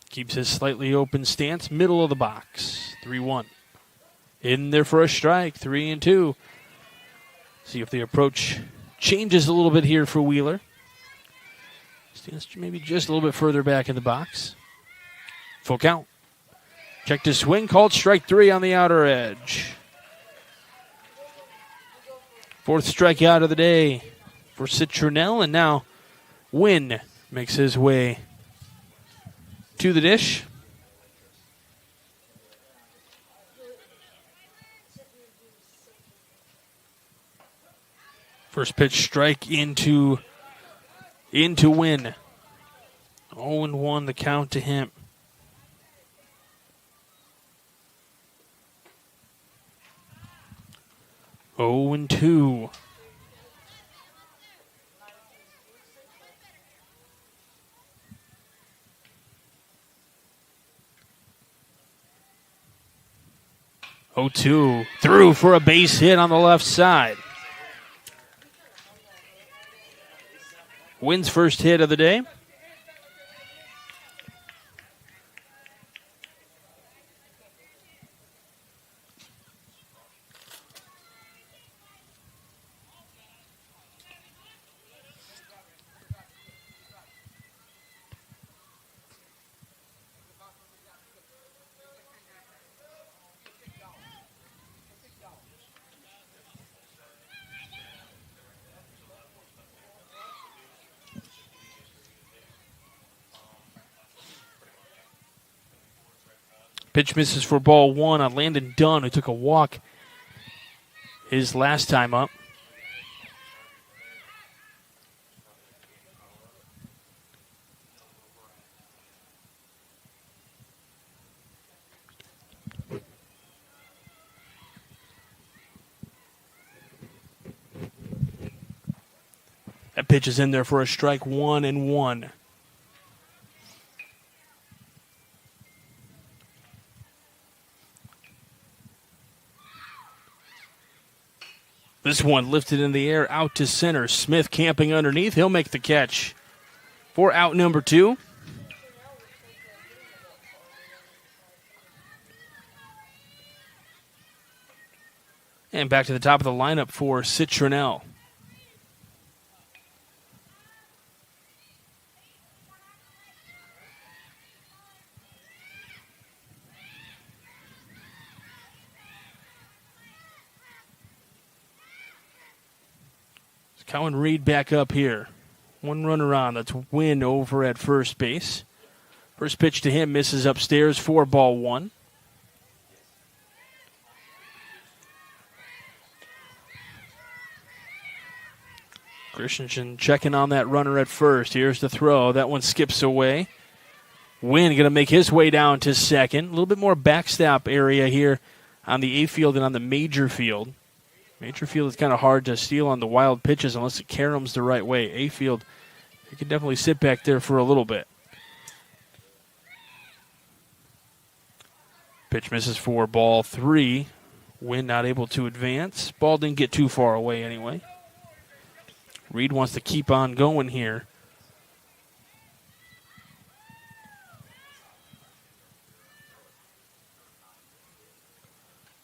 Keeps his slightly open stance, middle of the box. 3-1. In there for a strike, 3-2. See if the approach changes a little bit here for Wheeler. Stands maybe just a little bit further back in the box. Full count. Check to swing, called strike 3 on the outer edge. 4th strikeout of the day for Citronelle, and now Wynn makes his way to the dish. First pitch strike into Wynn. 0-1 the count to him. Oh and 2. Oh, 2 through for a base hit on the left side. Wynn's first hit of the day. Pitch misses for ball 1 on Landon Dunn, who took a walk his last time up. That pitch is in there for a strike, 1-1. This one lifted in the air out to center. Smith camping underneath. He'll make the catch for out number 2. And back to the top of the lineup for Citronelle. Cowan Reed back up here. 1 runner on. That's Wynn over at first base. First pitch to him misses upstairs for ball 1. Christensen checking on that runner at first. Here's the throw. That one skips away. Wynn going to make his way down to second. A little bit more backstop area here on the A field and on the major field. Major field is kind of hard to steal on the wild pitches unless it caroms the right way. A field, you can definitely sit back there for a little bit. Pitch misses for ball 3. Wynn not able to advance. Ball didn't get too far away anyway. Reed wants to keep on going here.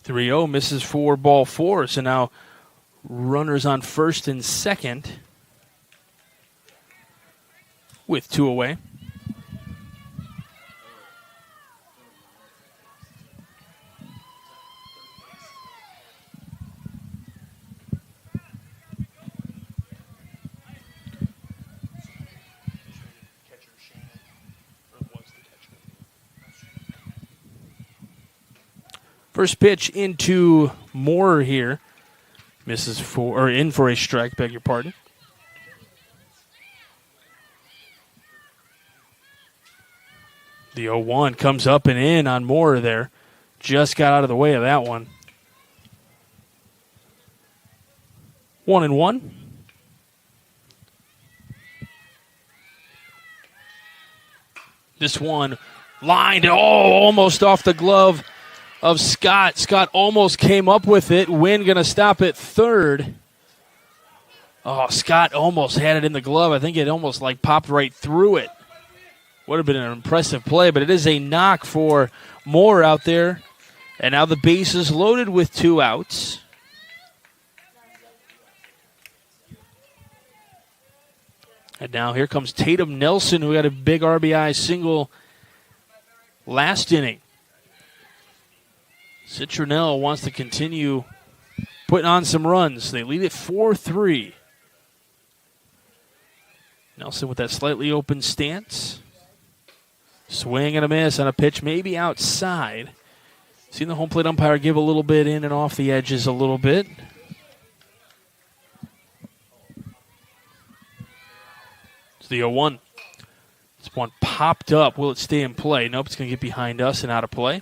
.30 misses for ball 4. So now runners on first and second with 2 away. First pitch into Moore here. Misses for, or in for a strike, beg your pardon. The 0-1 comes up and in on Moore there. Just got out of the way of that one. 1-1. This one lined, almost off the glove of Scott. Scott almost came up with it. Wynn going to stop at third. Oh, Scott almost had it in the glove. I think it almost like popped right through it. Would have been an impressive play, but it is a knock for Moore out there. And now the base is loaded with 2 outs. And now here comes Tatum Nelson, who had a big RBI single last inning. Citronelle wants to continue putting on some runs. They lead it 4-3. Nelson with that slightly open stance. Swing and a miss on a pitch maybe outside. Seen the home plate umpire give a little bit in and off the edges a little bit. It's the 0-1. This one popped up. Will it stay in play? Nope, it's going to get behind us and out of play.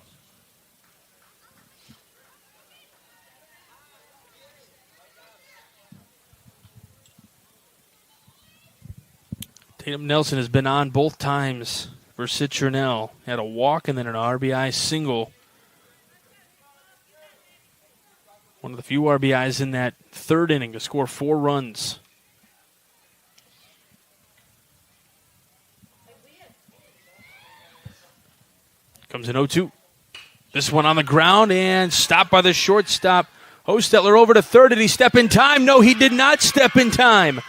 Tatum Nelson has been on both times for Citronelle. Had a walk and then an RBI single. One of the few RBIs in that third inning to score 4 runs. Comes in 0-2. This one on the ground and stopped by the shortstop. Hostetler over to third. Did he step in time? No, he did not step in time.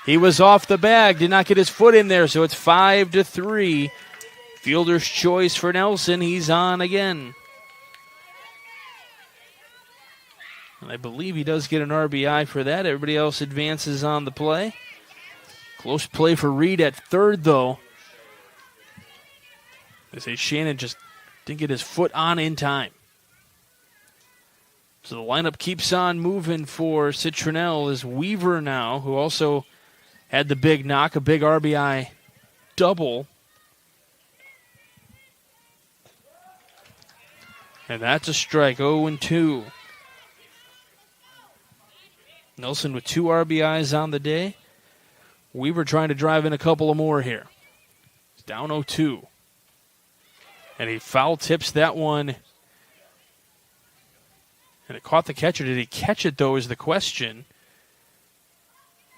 He was off the bag, did not get his foot in there, so it's 5-3. Fielder's choice for Nelson. He's on again. And I believe he does get an RBI for that. Everybody else advances on the play. Close play for Reed at third, though. They say Shannon just didn't get his foot on in time. So the lineup keeps on moving for Citronelle is Weaver now, who also had the big knock, a big RBI double. And that's a strike, 0-2. Nelson with 2 RBIs on the day. Weaver trying to drive in a couple of more here. He's down 0-2. And he foul tips that one. And it caught the catcher. Did he catch it, though, is the question.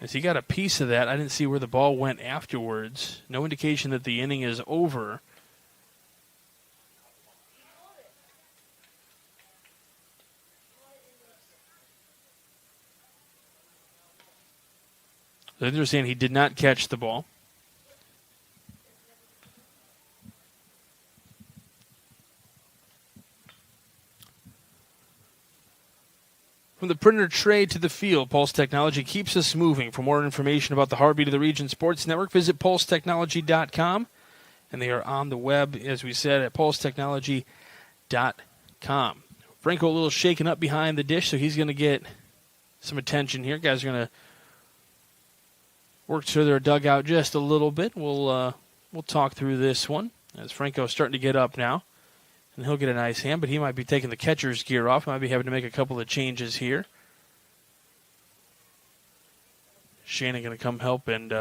As he got a piece of that, I didn't see where the ball went afterwards. No indication that the inning is over. So they're saying he did not catch the ball. From the printer tray to the field, Pulse Technology keeps us moving. For more information about the heartbeat of the Region Sports Network, visit pulsetechnology.com. And they are on the web, as we said, at pulsetechnology.com. Franco a little shaken up behind the dish, so he's going to get some attention here. Guys are going to work through their dugout just a little bit. We'll talk through this one as Franco's starting to get up now. And he'll get a nice hand, but he might be taking the catcher's gear off. Might be having to make a couple of changes here. Shannon going to come help and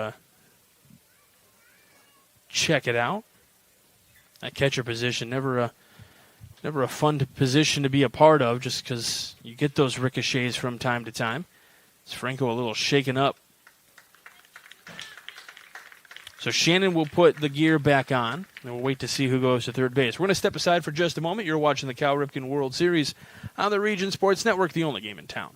check it out. That catcher position, never a fun position to be a part of, just because you get those ricochets from time to time. It's Franco a little shaken up. So Shannon will put the gear back on, and we'll wait to see who goes to third base. We're going to step aside for just a moment. You're watching the Cal Ripken World Series on the Region Sports Network, the only game in town.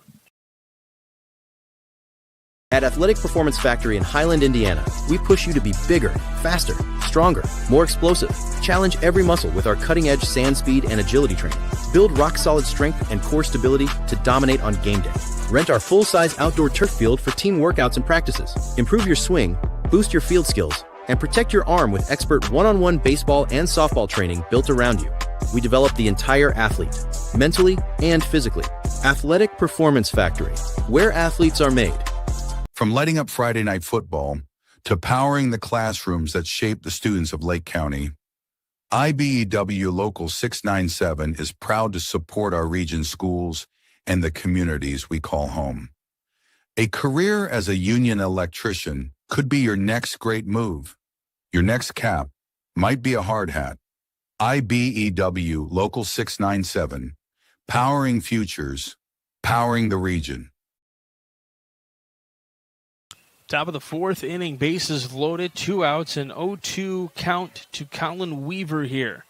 At Athletic Performance Factory in Highland, Indiana, we push you to be bigger, faster, stronger, more explosive. Challenge every muscle with our cutting-edge sand speed and agility training. Build rock-solid strength and core stability to dominate on game day. Rent our full-size outdoor turf field for team workouts and practices. Improve your swing, boost your field skills, and protect your arm with expert one-on-one baseball and softball training built around you. We develop the entire athlete, mentally and physically. Athletic Performance Factory, where athletes are made. From lighting up Friday night football to powering the classrooms that shape the students of Lake County, IBEW Local 697 is proud to support our region's schools and the communities we call home. A career as a union electrician could be your next great move. Your next cap might be a hard hat. IBEW Local 697, powering futures, powering the region. Top of the fourth inning, bases loaded, 2 outs, and 0-2 count to Colin Weaver here.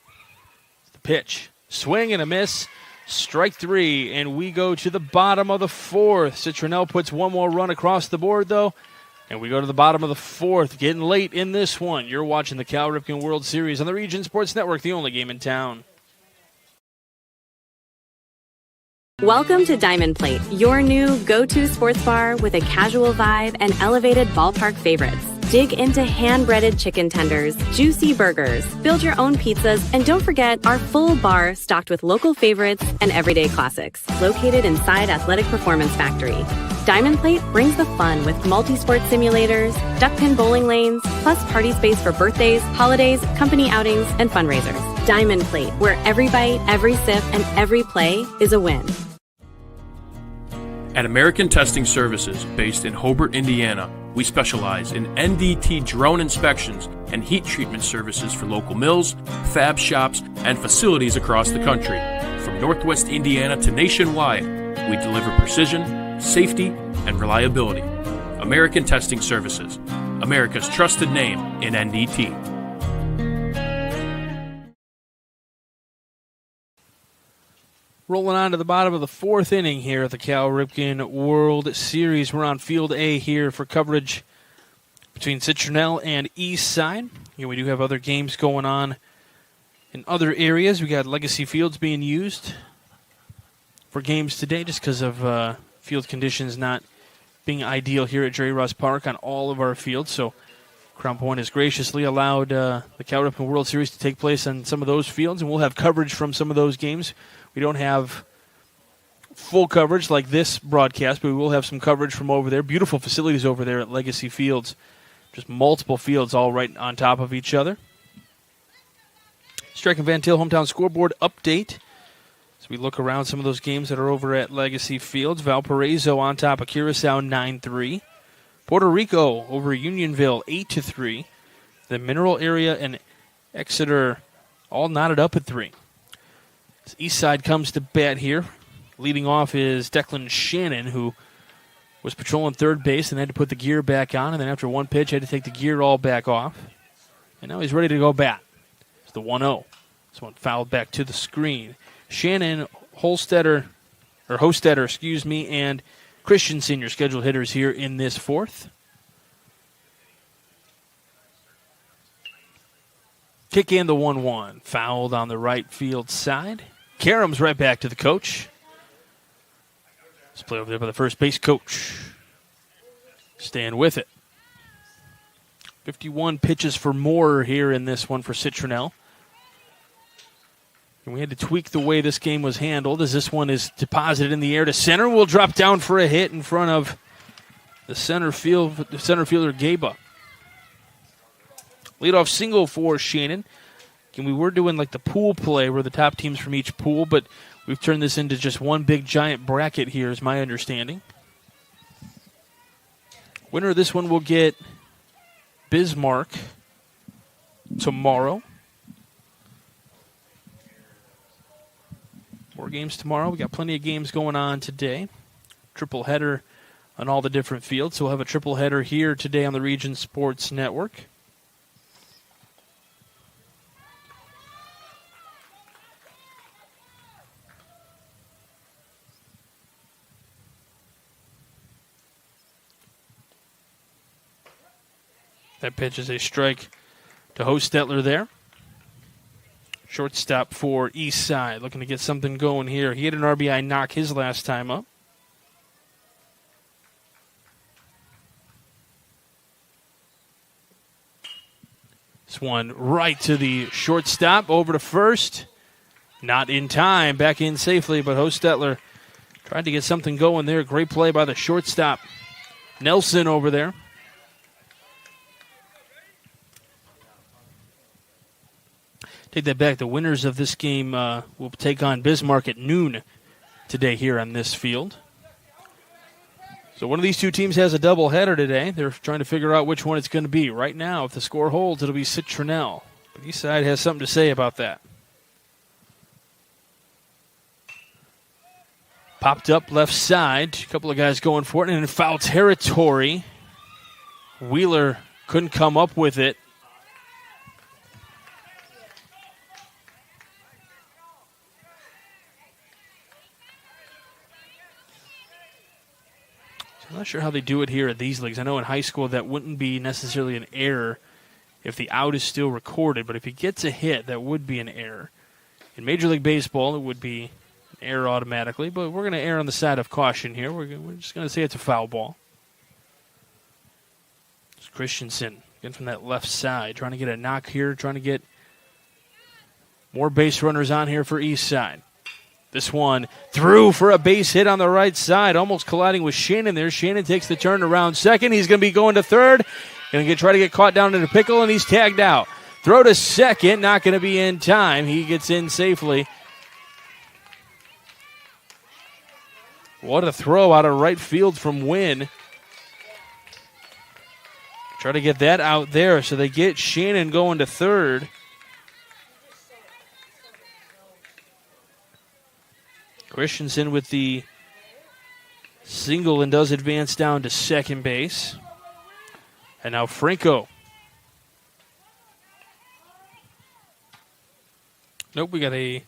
The pitch, swing and a miss, strike 3, and we go to the bottom of the fourth. Citronelle puts one more run across the board, though, and we go to the bottom of the fourth, getting late in this one. You're watching the Cal Ripken World Series on the Region Sports Network, the only game in town. Welcome to Diamond Plate, your new go-to sports bar with a casual vibe and elevated ballpark favorites. Dig into hand-breaded chicken tenders, juicy burgers, build your own pizzas, and don't forget our full bar stocked with local favorites and everyday classics. Located inside Athletic Performance Factory. Diamond Plate brings the fun with multi-sport simulators, duck pin bowling lanes, plus party space for birthdays, holidays, company outings, and fundraisers. Diamond Plate, where every bite, every sip, and every play is a win. At American Testing Services, based in Hobart, Indiana, we specialize in NDT drone inspections and heat treatment services for local mills, fab shops, and facilities across the country. From Northwest Indiana to nationwide, we deliver precision, safety, and reliability. American Testing Services, America's trusted name in NDT. Rolling on to the bottom of the fourth inning here at the Cal Ripken World Series. We're on Field A here for coverage between Citronelle and Eastside. We do have other games going on in other areas. We got Legacy Fields being used for games today just because of field conditions not being ideal here at Jerry Ross Park on all of our fields. So Crown Point has graciously allowed the Cal Ripken World Series to take place on some of those fields, and we'll have coverage from some of those games. We don't have full coverage like this broadcast, but we will have some coverage from over there. Beautiful facilities over there at Legacy Fields. Just multiple fields all right on top of each other. Strike and Van Til hometown scoreboard update. As we look around some of those games that are over at Legacy Fields. Valparaiso on top of Curacao 9-3. Puerto Rico over Unionville 8-3. The Mineral Area and Exeter all knotted up at 3. Eastside comes to bat here. Leading off is Declan Shannon, who was patrolling third base and had to put the gear back on, and then after one pitch had to take the gear all back off. And now he's ready to go bat. It's the 1-0. This one fouled back to the screen. Shannon, Hostetter, and Christensen, your scheduled hitters here in this fourth. Kick in the 1-1. Fouled on the right field side. Karams right back to the coach. Let's play over there by the first base coach. Staying with it. 51 pitches for more here in this one for Citronelle. And we had to tweak the way this game was handled as this one is deposited in the air to center. Will drop down for a hit in front of the center fielder Gaba. Leadoff single for Shannon. And we were doing like the pool play where the top teams from each pool, but we've turned this into just one big giant bracket here is my understanding. Winner of this one will get Bismarck tomorrow. More games tomorrow. We got plenty of games going on today. Triple header on all the different fields. So we'll have a triple header here today on the Region Sports Network. That pitch is a strike to Hostetler there. Shortstop for Eastside, looking to get something going here. He had an RBI knock his last time up. This one right to the shortstop, over to first. Not in time, back in safely, but Hostetler tried to get something going there. Great play by the shortstop. Nelson over there. Take that back. The winners of this game will take on Bismarck at noon today here on this field. So one of these two teams has a doubleheader today. They're trying to figure out which one it's going to be. Right now, if the score holds, it'll be Citronelle. But Eastside has something to say about that. Popped up left side. A couple of guys going for it. And in foul territory, Wheeler couldn't come up with it. I'm not sure how they do it here at these leagues. I know in high school that wouldn't be necessarily an error if the out is still recorded, but if he gets a hit, that would be an error. In Major League Baseball, it would be err automatically, but we're going to err on the side of caution here. We're just going to say it's a foul ball. It's Christensen again from that left side, trying to get a knock here, trying to get more base runners on here for East Side. This one through for a base hit on the right side, almost colliding with Shannon there. Shannon takes the turn around second. He's going to be going to third. Going to try to get caught down in a pickle, and he's tagged out. Throw to second, not going to be in time. He gets in safely. What a throw out of right field from Wynn. Try to get that out there, so they get Shannon going to third. Christensen with the single and does advance down to second base. And now Franco. Nope, we got a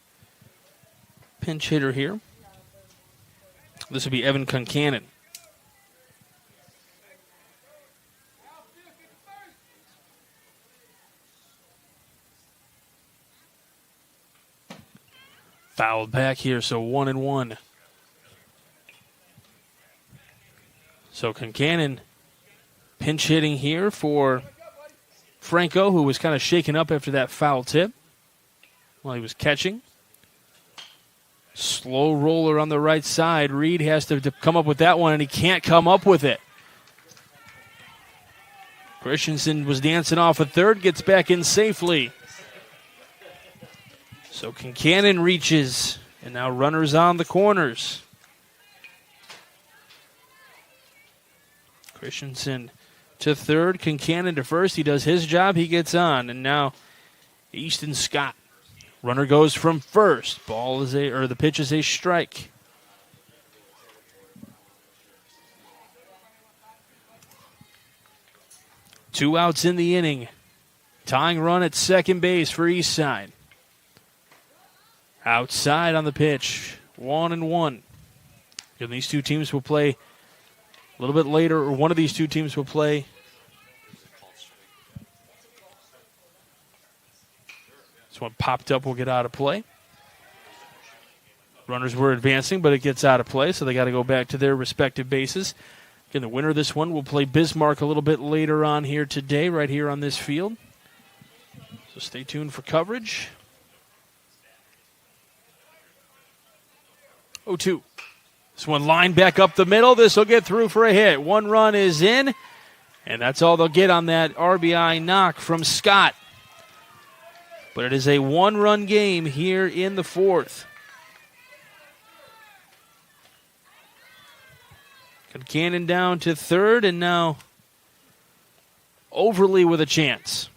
pinch hitter here. This will be Evan Concannon. Fouled back here, so 1-1. So Concannon pinch hitting here for Franco, who was kind of shaken up after that foul tip while he was catching. Slow roller on the right side. Reed has to come up with that one, and he can't come up with it. Christensen was dancing off at third, gets back in safely. So Concannon reaches, and now runners on the corners. Christensen to third, Concannon to first. He does his job, he gets on, and now Easton Scott. Runner goes from first. The pitch is a strike. Two outs in the inning. Tying run at second base for East Side. Outside on the pitch, 1-1. And these two teams will play a little bit later, or one of these two teams will play. This one popped up, will get out of play. Runners were advancing, but it gets out of play, so they got to go back to their respective bases. Again, the winner of this one will play Bismarck a little bit later on here today, right here on this field. So stay tuned for coverage. 0-2. This one lined back up the middle. This will get through for a hit. One run is in, and that's all they'll get on that RBI knock from Scott. But it is a one-run game here in the fourth. Concannon down to third, and now Overly with a chance.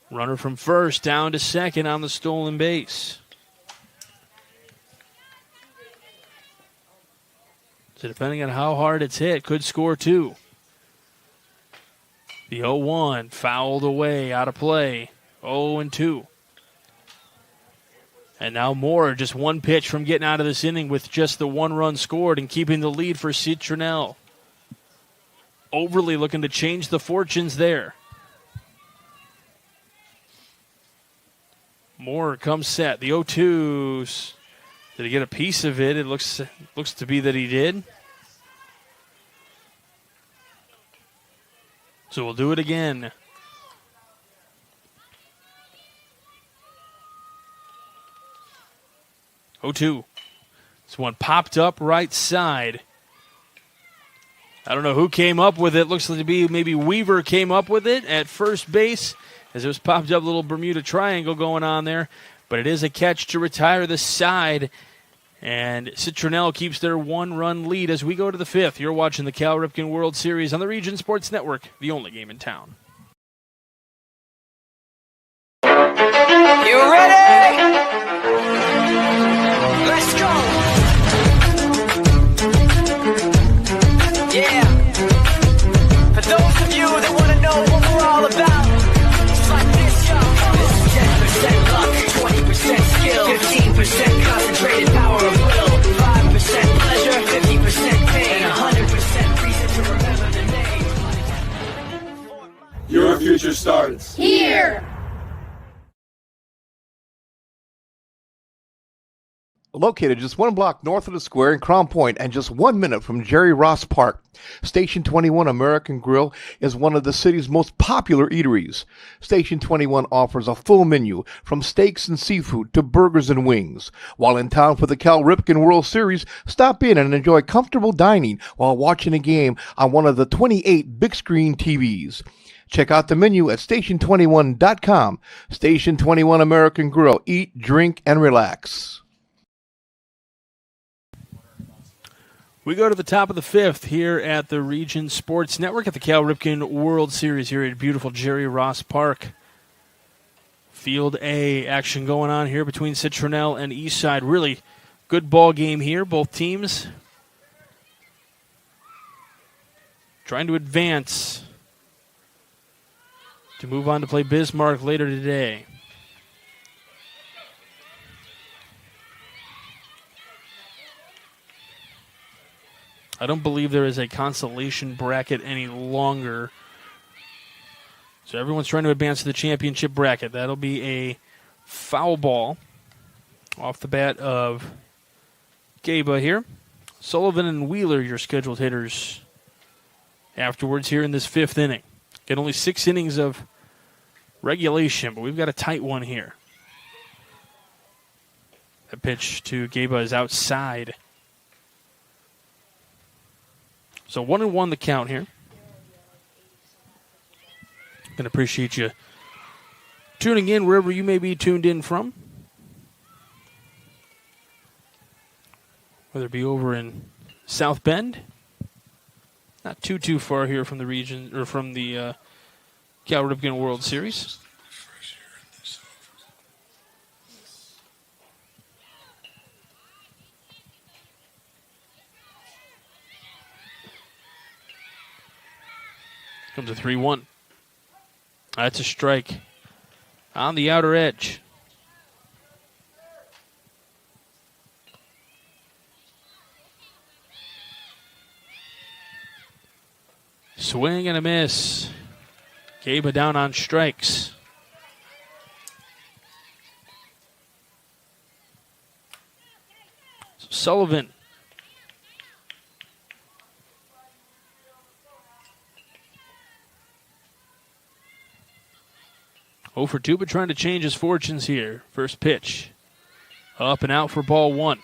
Runner from first down to second on the stolen base. So depending on how hard it's hit, could score two. The 0-1 fouled away, out of play. 0-2. And now Moore, just one pitch from getting out of this inning with just the one run scored and keeping the lead for Citronelle. Overly looking to change the fortunes there. Moore comes set. The 0-2. Did he get a piece of it? It looks to be that he did. So we'll do it again. This one popped up right side. I don't know who came up with it. Looks like to be maybe Weaver came up with it at first base as it was popped up, a little Bermuda Triangle going on there. But it is a catch to retire the side. And Citronelle keeps their one-run lead as we go to the fifth. You're watching the Cal Ripken World Series on the Region Sports Network, the only game in town. You ready? Let's go! Yeah! For those of you that want to know what we're all about, it's like this, y'all. This is 10% luck, 20% skill, 15% concentrated power of will, 5% pleasure, 50% pain, and 100% reason to remember the name. Your future starts here. Located just 1 block north of the square in Crown Point and just 1 minute from Jerry Ross Park, Station 21 American Grill is one of the city's most popular eateries. Station 21 offers a full menu from steaks and seafood to burgers and wings. While in town for the Cal Ripken World Series, stop in and enjoy comfortable dining while watching a game on one of the 28 big screen TVs. Check out the menu at station21.com. Station 21 American Grill. Eat, drink, and relax. We go to the top of the 5th here at the Region Sports Network at the Cal Ripken World Series here at beautiful Jerry Ross Park. Field A action going on here between Citronelle and Eastside. Really good ball game here. Both teams trying to advance to move on to play Bismarck later today. I don't believe there is a consolation bracket any longer. So everyone's trying to advance to the championship bracket. That'll be a foul ball off the bat of Gaba here. Sullivan and Wheeler, your scheduled hitters afterwards here in this 5th inning. Get only 6 innings of regulation, but we've got a tight one here. The pitch to Gaba is outside. So 1-1 the count here. Can appreciate you tuning in wherever you may be tuned in from. Whether it be over in South Bend, not too far here from the region or from the Cal Ripken World Series. Comes a 3-1. That's a strike on the outer edge. Swing and a miss. Gaba down on strikes. Sullivan. Oh for 2, but trying to change his fortunes here. First pitch. Up and out for ball 1.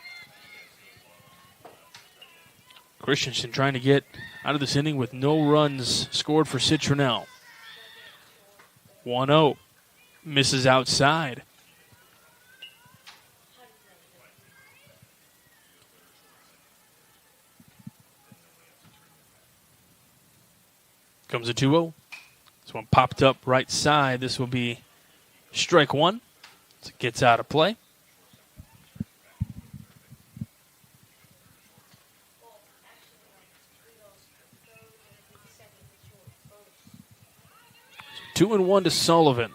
Christensen trying to get out of this inning with no runs scored for Citronelle. 1-0. Misses outside. Comes a 2-0. This one popped up right side. This will be strike 1. As it gets out of play. So 2-1 to Sullivan.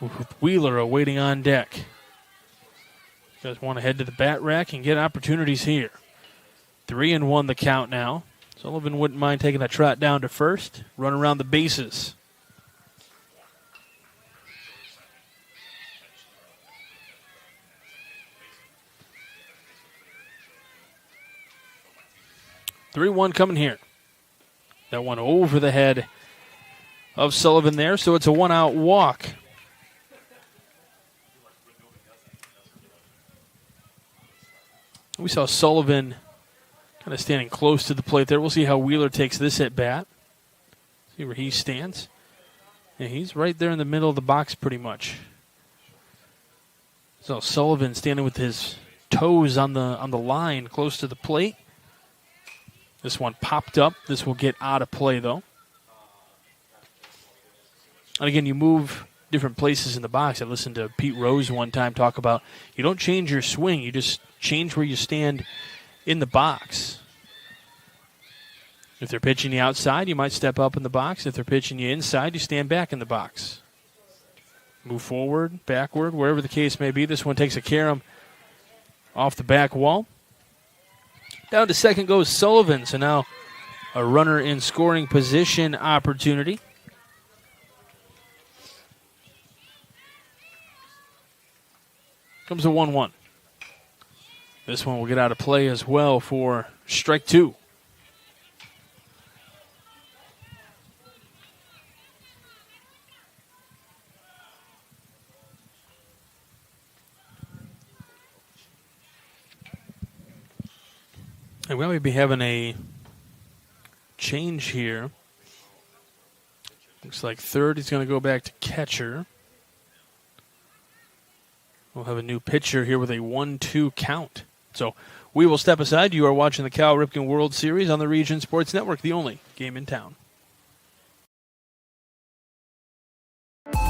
With Wheeler awaiting on deck. You guys want to head to the bat rack and get opportunities here. 3-1 the count now. Sullivan wouldn't mind taking a trot down to first, run around the bases. (3-1) coming here. That one over the head of Sullivan there, so it's a 1-out walk. We saw Sullivan kind of standing close to the plate there. We'll see how Wheeler takes this at bat. See where he stands. Yeah, he's right there in the middle of the box pretty much. So Sullivan standing with his toes on the line close to the plate. This one popped up. This will get out of play though. And again, you move different places in the box. I listened to Pete Rose one time talk about you don't change your swing. You just change where you stand in the box. If they're pitching you outside, you might step up in the box. If they're pitching you inside, you stand back in the box. Move forward, backward, wherever the case may be. This one takes a carom off the back wall. Down to second goes Sullivan. So now a runner in scoring position opportunity. Comes a 1-1. This one will get out of play as well for strike two. And we might be having a change here. Looks like third is going to go back to catcher. We'll have a new pitcher here with a 1-2 count. So we will step aside. You are watching the Cal Ripken World Series on the Region Sports Network, the only game in town.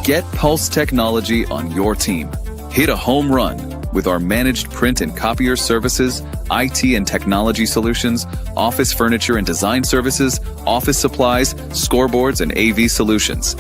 Get Pulse technology on your team. Hit a home run with our managed print and copier services, IT and technology solutions, office furniture and design services, office supplies, scoreboards, and AV solutions.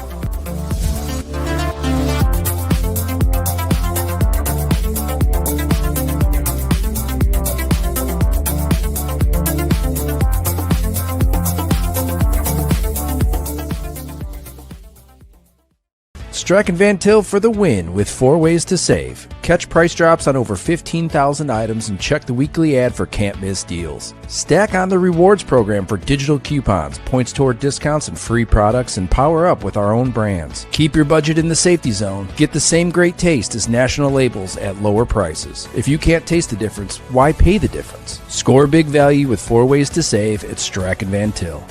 Strachan Van Til for the win with 4 ways to save. Catch price drops on over 15,000 items and check the weekly ad for can't miss deals. Stack on the rewards program for digital coupons, points toward discounts and free products, and power up with our own brands. Keep your budget in the safety zone. Get the same great taste as national labels at lower prices. If you can't taste the difference, why pay the difference? Score big value with 4 ways to save at Strachan Van Til.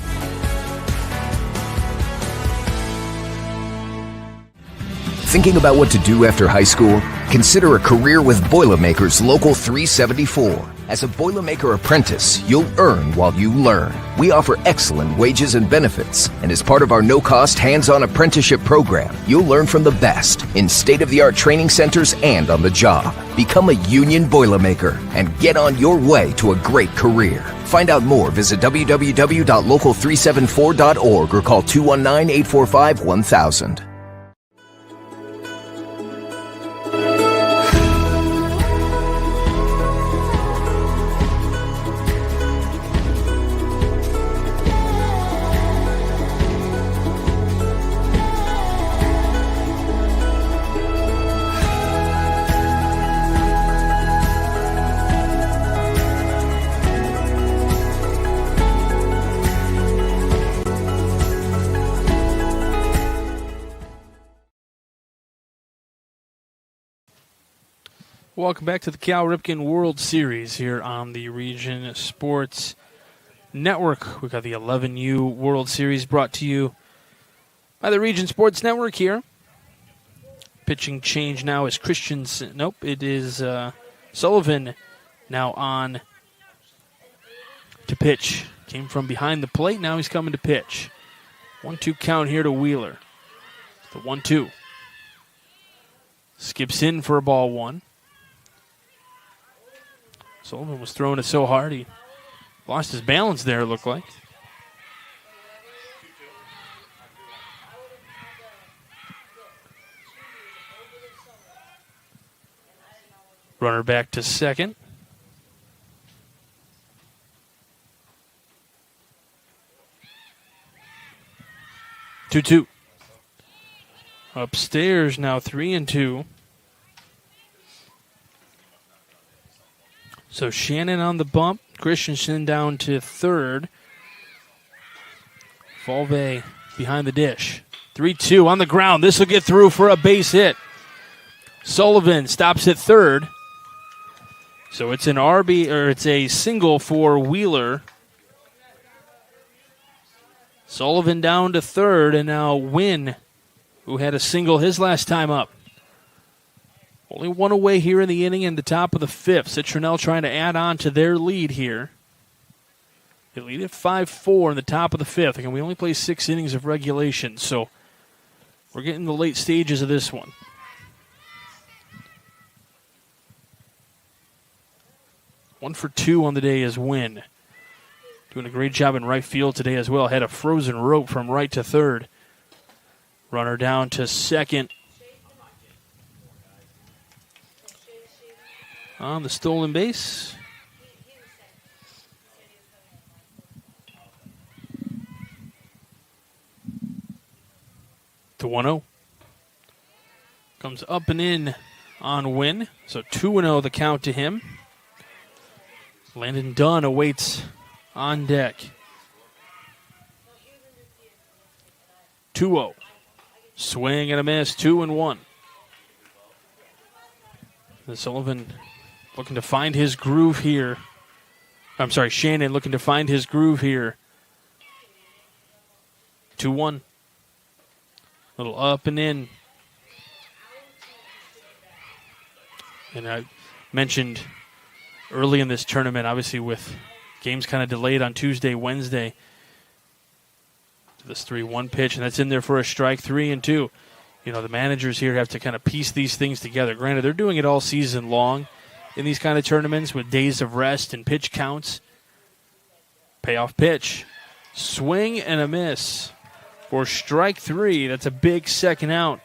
Thinking about what to do after high school? Consider a career with Boilermakers Local 374. As a Boilermaker apprentice, you'll earn while you learn. We offer excellent wages and benefits, and as part of our no-cost hands-on apprenticeship program, you'll learn from the best in state-of-the-art training centers and on the job. Become a union Boilermaker and get on your way to a great career. Find out more, visit www.local374.org or call 219-845-1000. Welcome back to the Cal Ripken World Series here on the Region Sports Network. We've got the 11U World Series brought to you by the Region Sports Network here. Pitching change now is Christensen. Nope, it is Sullivan now on to pitch. Came from behind the plate, now he's coming to pitch. 1-2 count here to Wheeler. The 1-2. Skips in for a ball one. Sullivan was throwing it so hard he lost his balance there, it looked like. Runner back to second. Two. Upstairs now 3-2. So Shannon on the bump. Christensen down to third. Volve behind the dish. 3-2 on the ground. This will get through for a base hit. Sullivan stops at third. So it's an it's a single for Wheeler. Sullivan down to third, and now Wynn, who had a single his last time up. Only one away here in the inning in the top of the fifth. Citronelle trying to add on to their lead here. They lead at 5-4 in the top of the fifth. Again, we only play 6 innings of regulation, so we're getting the late stages of this one. One for 2 on the day is Wynn. Doing a great job in right field today as well. Had a frozen rope from right to third. Runner down to second. On the stolen base. To 1-0. Comes up and in on Wynn. So 2-0 the count to him. Landon Dunn awaits on deck. 2-0. Swing and a miss, 2-1. Sullivan looking to find his groove here. I'm sorry, Shannon looking to find his groove here. 2-1. Little up and in. And I mentioned early in this tournament, obviously with games kind of delayed on Tuesday, Wednesday, this 3-1 pitch, and that's in there for a strike, 3-2. You know, the managers here have to kind of piece these things together. Granted, they're doing it all season long in these kind of tournaments with days of rest and pitch counts. Payoff pitch. Swing and a miss for strike 3. That's a big second out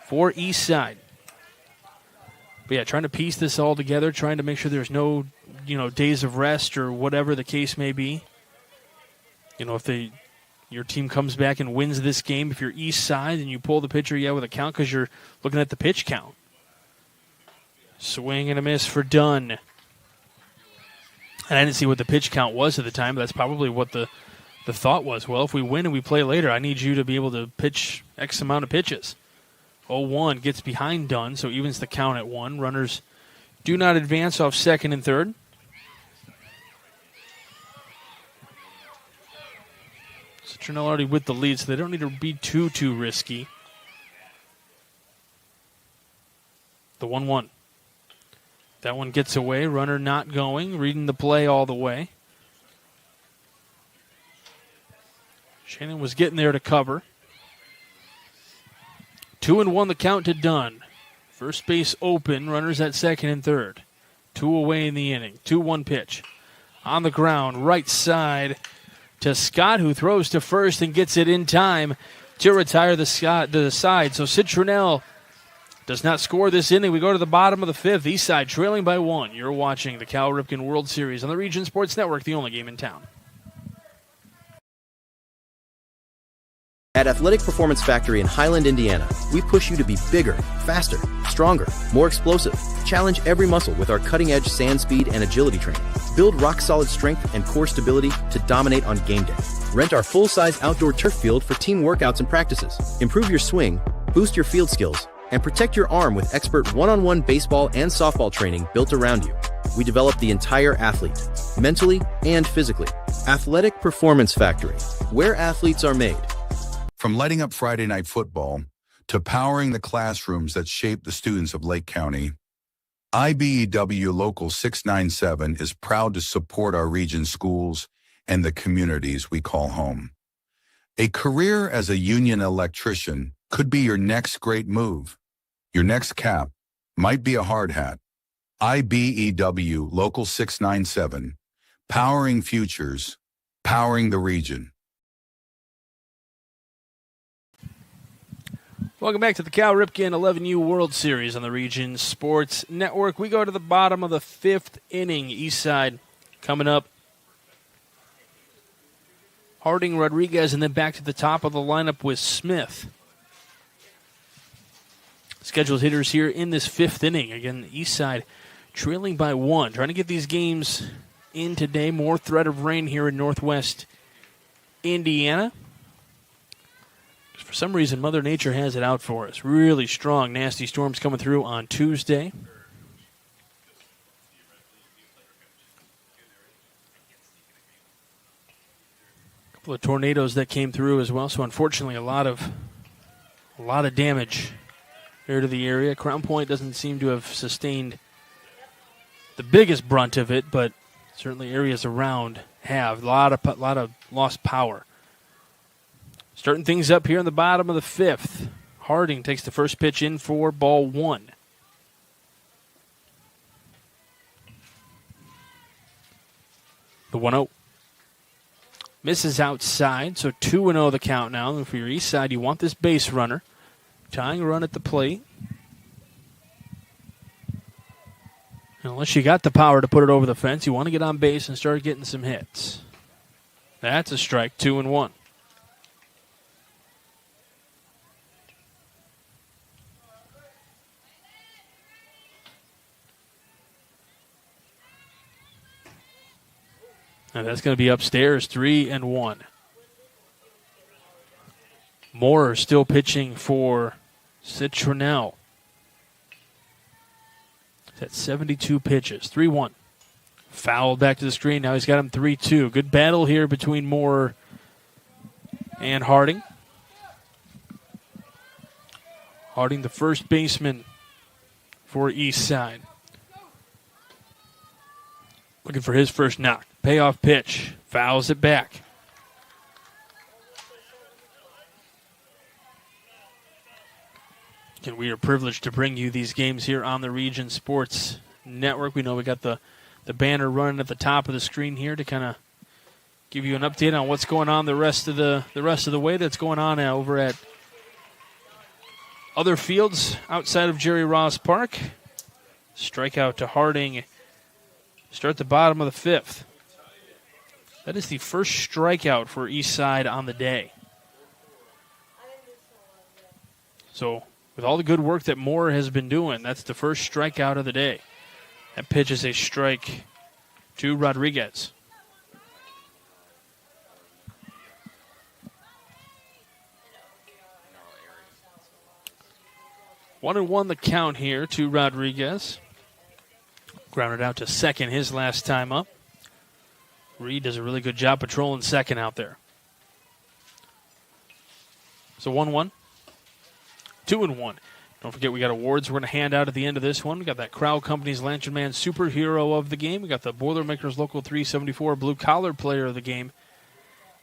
for Eastside. But yeah, trying to piece this all together, trying to make sure there's no, days of rest or whatever the case may be. If your team comes back and wins this game, if you're East Side and you pull the pitcher, with a count because you're looking at the pitch count. Swing and a miss for Dunn. And I didn't see what the pitch count was at the time, but that's probably what the thought was. Well, if we win and we play later, I need you to be able to pitch X amount of pitches. 0-1 gets behind Dunn, so evens the count at 1. Runners do not advance off second and third. Citronelle already with the lead, so they don't need to be too risky. The 1-1. That one gets away. Runner not going. Reading the play all the way. Shannon was getting there to cover. 2-1 the count to Dunn. First base open. Runners at second and third. 2 away in the inning. 2-1 pitch. On the ground, right side to Scott, who throws to first and gets it in time to retire the side. So Citronelle does not score this inning. We go to the bottom of the 5th. Eastside trailing by 1. You're watching the Cal Ripken World Series on the Region Sports Network, the only game in town. At Athletic Performance Factory in Highland, Indiana, we push you to be bigger, faster, stronger, more explosive. Challenge every muscle with our cutting-edge sand speed and agility training. Build rock-solid strength and core stability to dominate on game day. Rent our full-size outdoor turf field for team workouts and practices. Improve your swing, boost your field skills, and protect your arm with expert one-on-one baseball and softball training built around you. We develop the entire athlete, mentally and physically. Athletic Performance Factory, where athletes are made. From lighting up Friday night football to powering the classrooms that shape the students of Lake County, IBEW Local 697 is proud to support our region's schools and the communities we call home. A career as a union electrician could be your next great move. Your next cap might be a hard hat. IBEW Local 697, powering futures, powering the region. Welcome back to the Cal Ripken 11U World Series on the Region Sports Network. We go to the bottom of the 5th inning. Eastside coming up. Harding, Rodriguez, and then back to the top of the lineup with Smith. Scheduled hitters here in this 5th inning. Again, Eastside trailing by 1. Trying to get these games in today. More threat of rain here in northwest Indiana. For some reason, Mother Nature has it out for us. Really strong, nasty storms coming through on Tuesday. A couple of tornadoes that came through as well. So unfortunately, a lot of damage here to the area. Crown Point doesn't seem to have sustained the biggest brunt of it, but certainly areas around have. A lot of lost power. Starting things up here in the bottom of the 5th. Harding takes the first pitch in for ball 1. The 1-0. Misses outside, so 2-0 the count now. And for your east side, you want this base runner. Tying run at the plate. Unless you got the power to put it over the fence, you want to get on base and start getting some hits. That's a strike, 2-1. And that's going to be upstairs, 3-1. Moore still pitching for Citronelle. He's at 72 pitches, 3-1. Fouled back to the screen. Now he's got him 3-2. Good battle here between Moore and Harding. Harding, the first baseman for East Side. Looking for his first knock. Payoff pitch. Fouls it back. And we are privileged to bring you these games here on the Region Sports Network. We know we got the banner running at the top of the screen here to kind of give you an update on what's going on the rest of the way that's going on over at other fields outside of Jerry Ross Park. Strikeout to Harding. Start the bottom of the fifth. That is the first strikeout for East Side on the day. So, with all the good work that Moore has been doing, that's the first strikeout of the day. That pitch is a strike to Rodriguez. One and one the count here to Rodriguez. Grounded out to second his last time up. Reed does a really good job patrolling second out there. So 1-1. 2-1. Don't forget we got awards we're going to hand out at the end of this one. We got that Crow Company's Lantern Man Superhero of the Game. We got the Boilermakers Local 374 Blue Collar Player of the Game.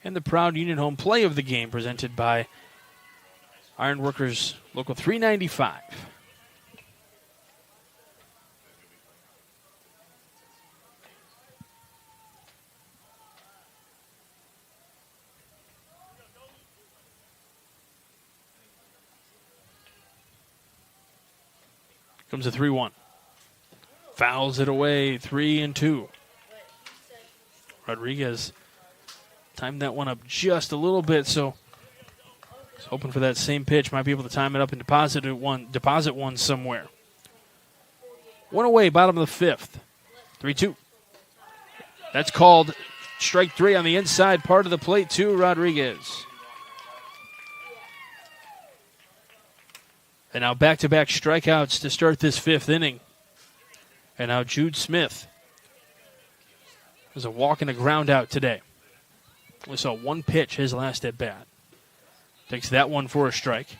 And the Proud Union Home Play of the Game presented by Ironworkers Local 395. Comes a 3-1. Fouls it away, 3-2. Rodriguez timed that one up just a little bit, so he's hoping for that same pitch. Might be able to time it up and deposit one somewhere. One away, bottom of the fifth. 3-2. That's called strike three on the inside part of the plate to Rodriguez. And now back-to-back strikeouts to start this fifth inning. And now Jude Smith. There's a walk and a ground out today. We saw one pitch his last at bat. Takes that one for a strike.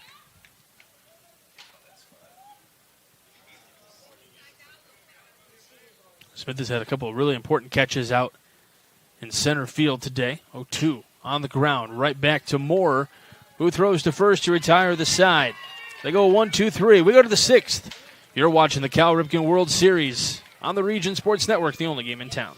Smith has had a couple of really important catches out in center field today. 0-2 on the ground. Right back to Moore, who throws to first to retire the side. They go 1-2-3. We go to the sixth. You're watching the Cal Ripken World Series on the Region Sports Network, the only game in town.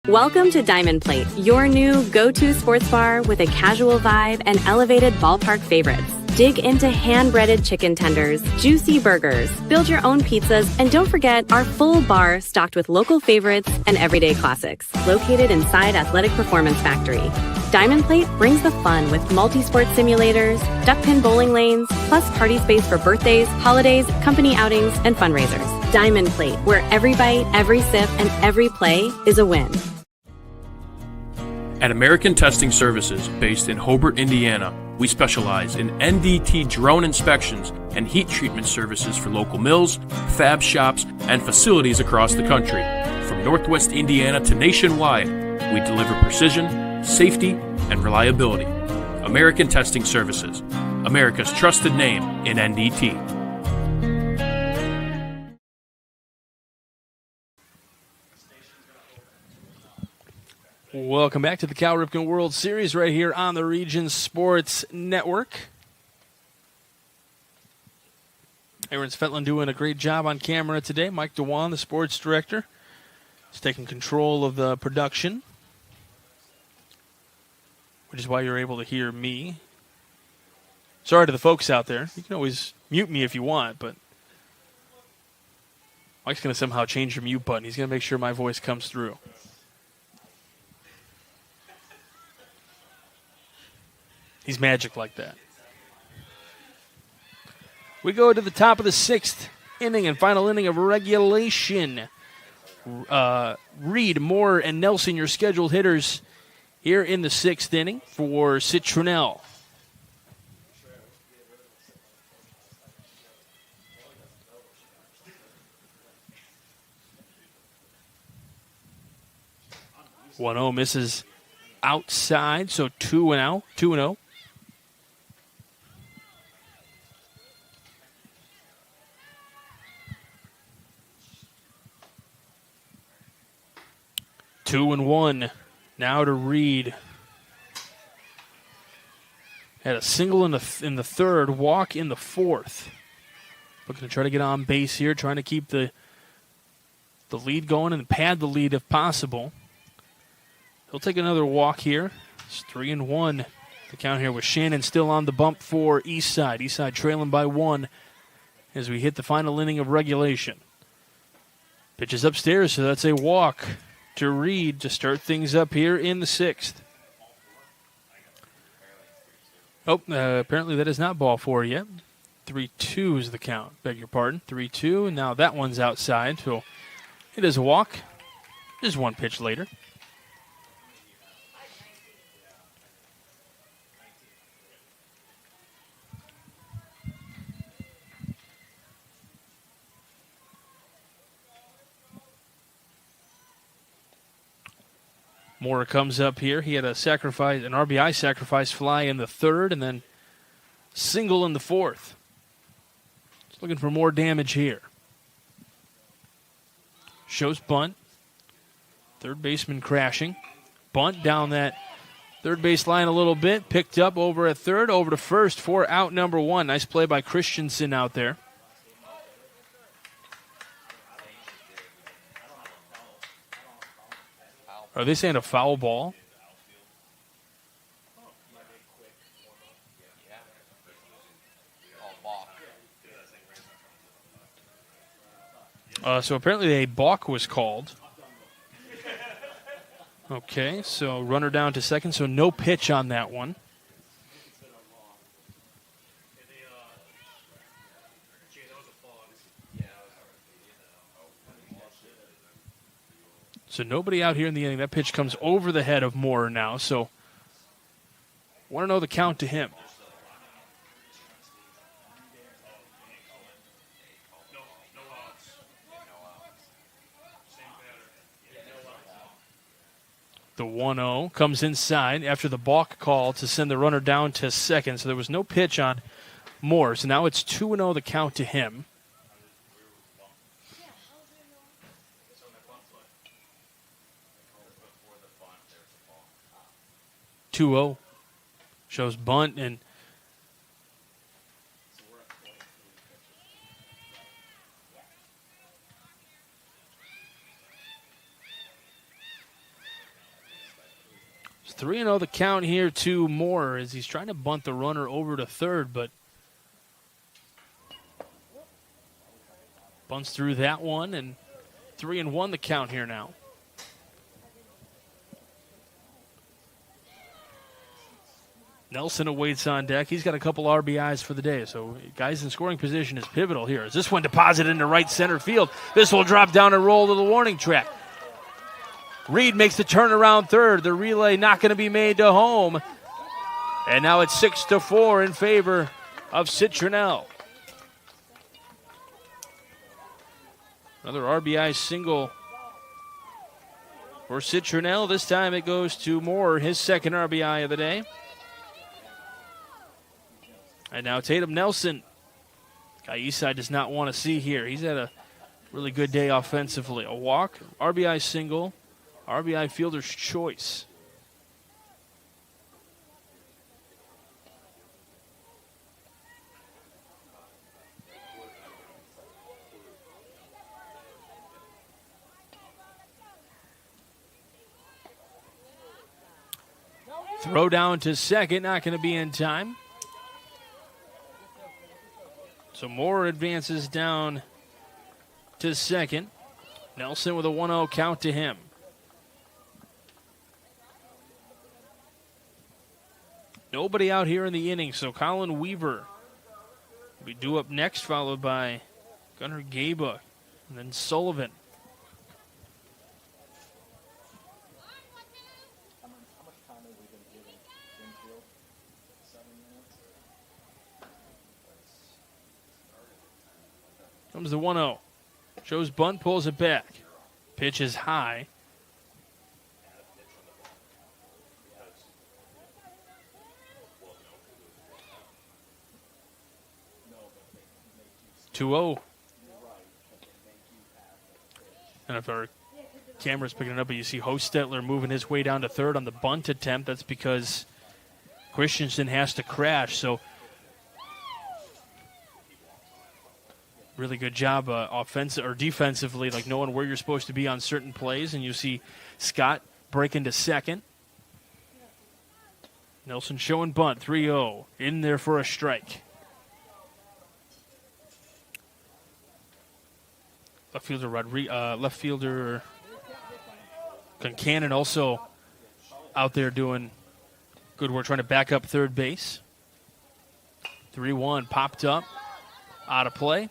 Welcome to Diamond Plate, your new go-to sports bar with a casual vibe and elevated ballpark favorites. Dig into hand-breaded chicken tenders, juicy burgers, build your own pizzas, and don't forget our full bar stocked with local favorites and everyday classics. Located inside Athletic Performance Factory. Diamond Plate brings the fun with multi-sport simulators, duck-pin bowling lanes, plus party space for birthdays, holidays, company outings, and fundraisers. Diamond Plate, where every bite, every sip, and every play is a win. At American Testing Services, based in Hobart, Indiana, we specialize in NDT drone inspections and heat treatment services for local mills, fab shops, and facilities across the country. From Northwest Indiana to nationwide, we deliver precision, safety, and reliability. American Testing Services, America's trusted name in NDT. Welcome back to the Cal Ripken World Series right here on the Region Sports Network. Aaron Svetlin doing a great job on camera today. Mike DeWan, the sports director, is taking control of the production, which is why you're able to hear me. Sorry to the folks out there. You can always mute me if you want, but Mike's going to somehow change your mute button. He's going to make sure my voice comes through. He's magic like that. We go to the top of the sixth inning and final inning of regulation. Reed, Moore, and Nelson, your scheduled hitters here in the 6th inning for Citronelle. One 0 misses outside, so 2-0. 2-0. Two and one. Now to Reed. Had a single in the third, walk in the fourth. Looking to try to get on base here, trying to keep the lead going and pad the lead if possible. He'll take another walk here. It's 3-1. The count here with Shannon still on the bump for Eastside. Eastside trailing by 1 as we hit the final inning of regulation. Pitches upstairs, so that's a walk to Reed to start things up here in the 6th. Oh, apparently that is not ball 4 yet. 3-2 is the count. Beg your pardon. 3-2, and now that one's outside, so it is a walk. Just one pitch later. Moore comes up here. He had an RBI sacrifice fly in the 3rd and then single in the 4th. Just looking for more damage here. Shows bunt. Third baseman crashing. Bunt down that third base line a little bit. Picked up over at third, over to first for out number 1. Nice play by Christensen out there. Are they saying a foul ball? So apparently a balk was called. Okay, so runner down to second, so no pitch on that one. So nobody out here in the inning. That pitch comes over the head of Moore now. So want to know the count to him. The 1-0 comes inside after the balk call to send the runner down to second. So there was no pitch on Moore. So now it's 2-0 the count to him. 2-0. Shows bunt and it's 3-0 the count here to Moore as he's trying to bunt the runner over to third, but bunts through that one, and 3-1 the count here now. Nelson awaits on deck. He's got a couple RBIs for the day, so guys in scoring position is pivotal here. As this one deposited into right center field, this will drop down and roll to the warning track. Reed makes the turnaround third. The relay not going to be made to home. And now it's 6-4 in favor of Citronelle. Another RBI single for Citronelle. This time it goes to Moore, his second RBI of the day. And now Tatum Nelson. Guy Eastside does not want to see here. He's had a really good day offensively. A walk, RBI single, RBI fielder's choice. Throw down to second, not going to be in time. So Moore advances down to second. Nelson with a 1-0 count to him. Nobody out here in the inning, so Colin Weaver will be due up next, followed by Gunnar Gaba, and then Sullivan. Comes the 1-0. Shows bunt, pulls it back. Pitch is high. (2-0). And if our camera's picking it up, but you see Hostetler moving his way down to third on the bunt attempt. That's because Christensen has to crash. So really good job offensive or defensively, like knowing where you're supposed to be on certain plays. And you see Scott break into second. Nelson showing bunt, 3-0. In there for a strike. Left fielder Concannon also out there doing good work, trying to back up third base. 3-1, popped up, out of play.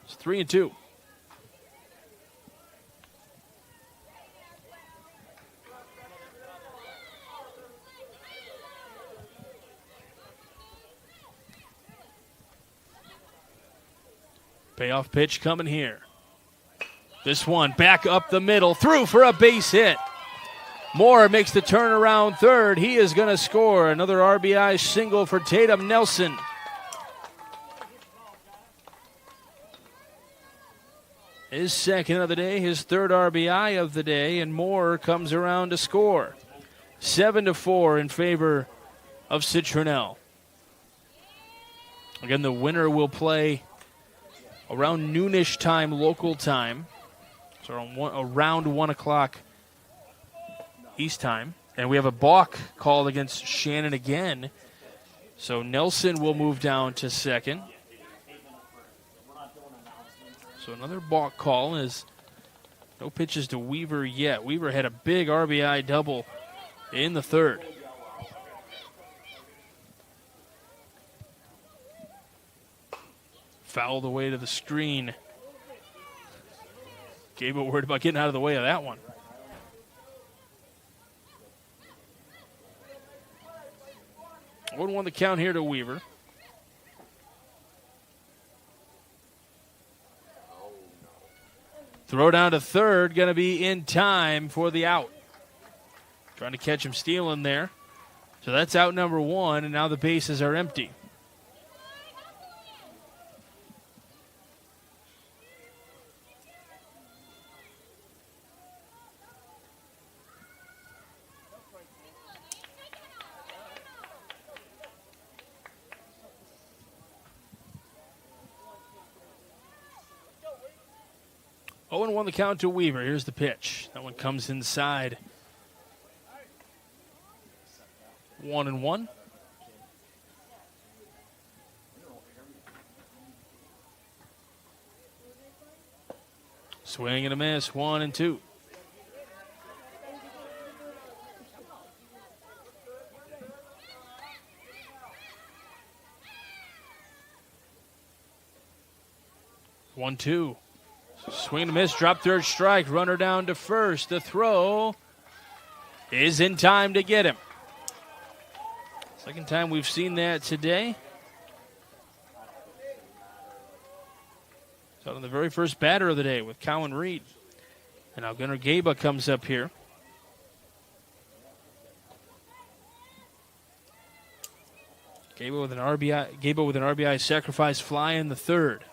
It's 3-2. Payoff pitch coming here. This one back up the middle, through for a base hit. Moore makes the turnaround third. He is going to score another RBI single for Tatum Nelson. His second of the day, his third RBI of the day, and Moore comes around to score. 7-4 in favor of Citronelle. Again, the winner will play around noonish time, local time. So around 1 o'clock East time. And we have a balk called against Shannon again. So Nelson will move down to second. So another balk call is no pitches to Weaver yet. Weaver had a big RBI double in the third. Fouled away to the screen. Gable worried about getting out of the way of that one. Won the count here to Weaver. Throw down to third, going to be in time for the out. Trying to catch him stealing there. So that's out number one, and now the bases are empty. Owen won the count to Weaver. Here's the pitch. That one comes inside. 1-1. Swing and a miss. 1-2. One, two. Swing and a miss, drop third strike, runner down to first. The throw is in time to get him. Second time we've seen that today. So on the very first batter of the day with Cowan Reed. And now Gunnar Gaba comes up here. Gaba with an RBI sacrifice fly in the third.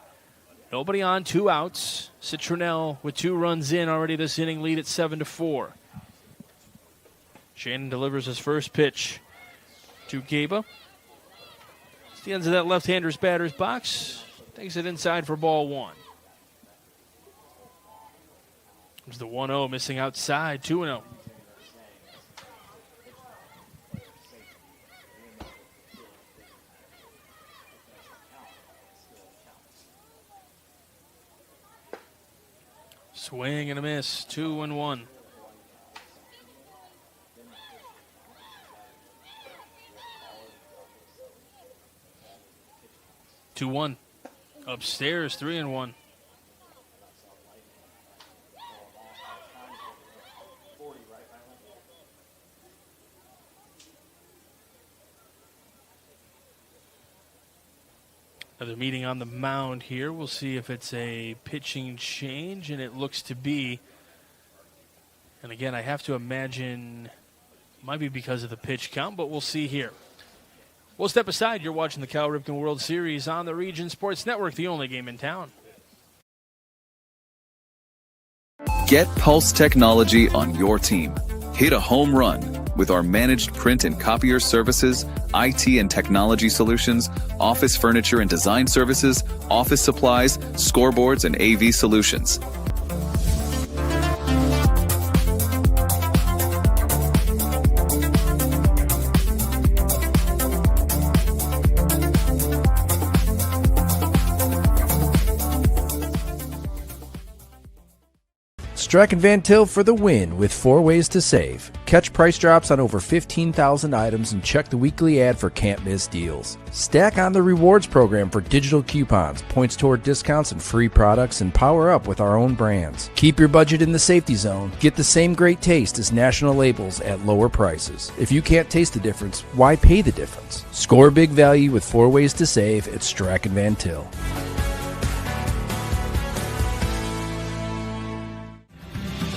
Nobody on, 2 outs. Citronelle with 2 runs in already this inning, lead at 7-4. Shannon delivers his first pitch to Gaba. It's the ends of that left-hander's batter's box. Takes it inside for ball 1. There's the 1-0 missing outside, 2-0. Swing and a miss, 2-1. Upstairs, 3-1. Another meeting on the mound here. We'll see if it's a pitching change, and it looks to be. And again, I have to imagine it might be because of the pitch count, but we'll see here. We'll step aside. You're watching the Cal Ripken World Series on the Region Sports Network, the only game in town. Get Pulse technology on your team. Hit a home run with our managed print and copier services, IT and technology solutions, office furniture and design services, office supplies, scoreboards, and AV solutions. Ripken Van Til for the win with 4 ways to save. Catch price drops on over 15,000 items and check the weekly ad for can't miss deals. Stack on the rewards program for digital coupons, points toward discounts and free products, and power up with our own brands. Keep your budget in the safety zone. Get the same great taste as national labels at lower prices. If you can't taste the difference, why pay the difference? Score big value with 4 ways to save at Ripken Van Til.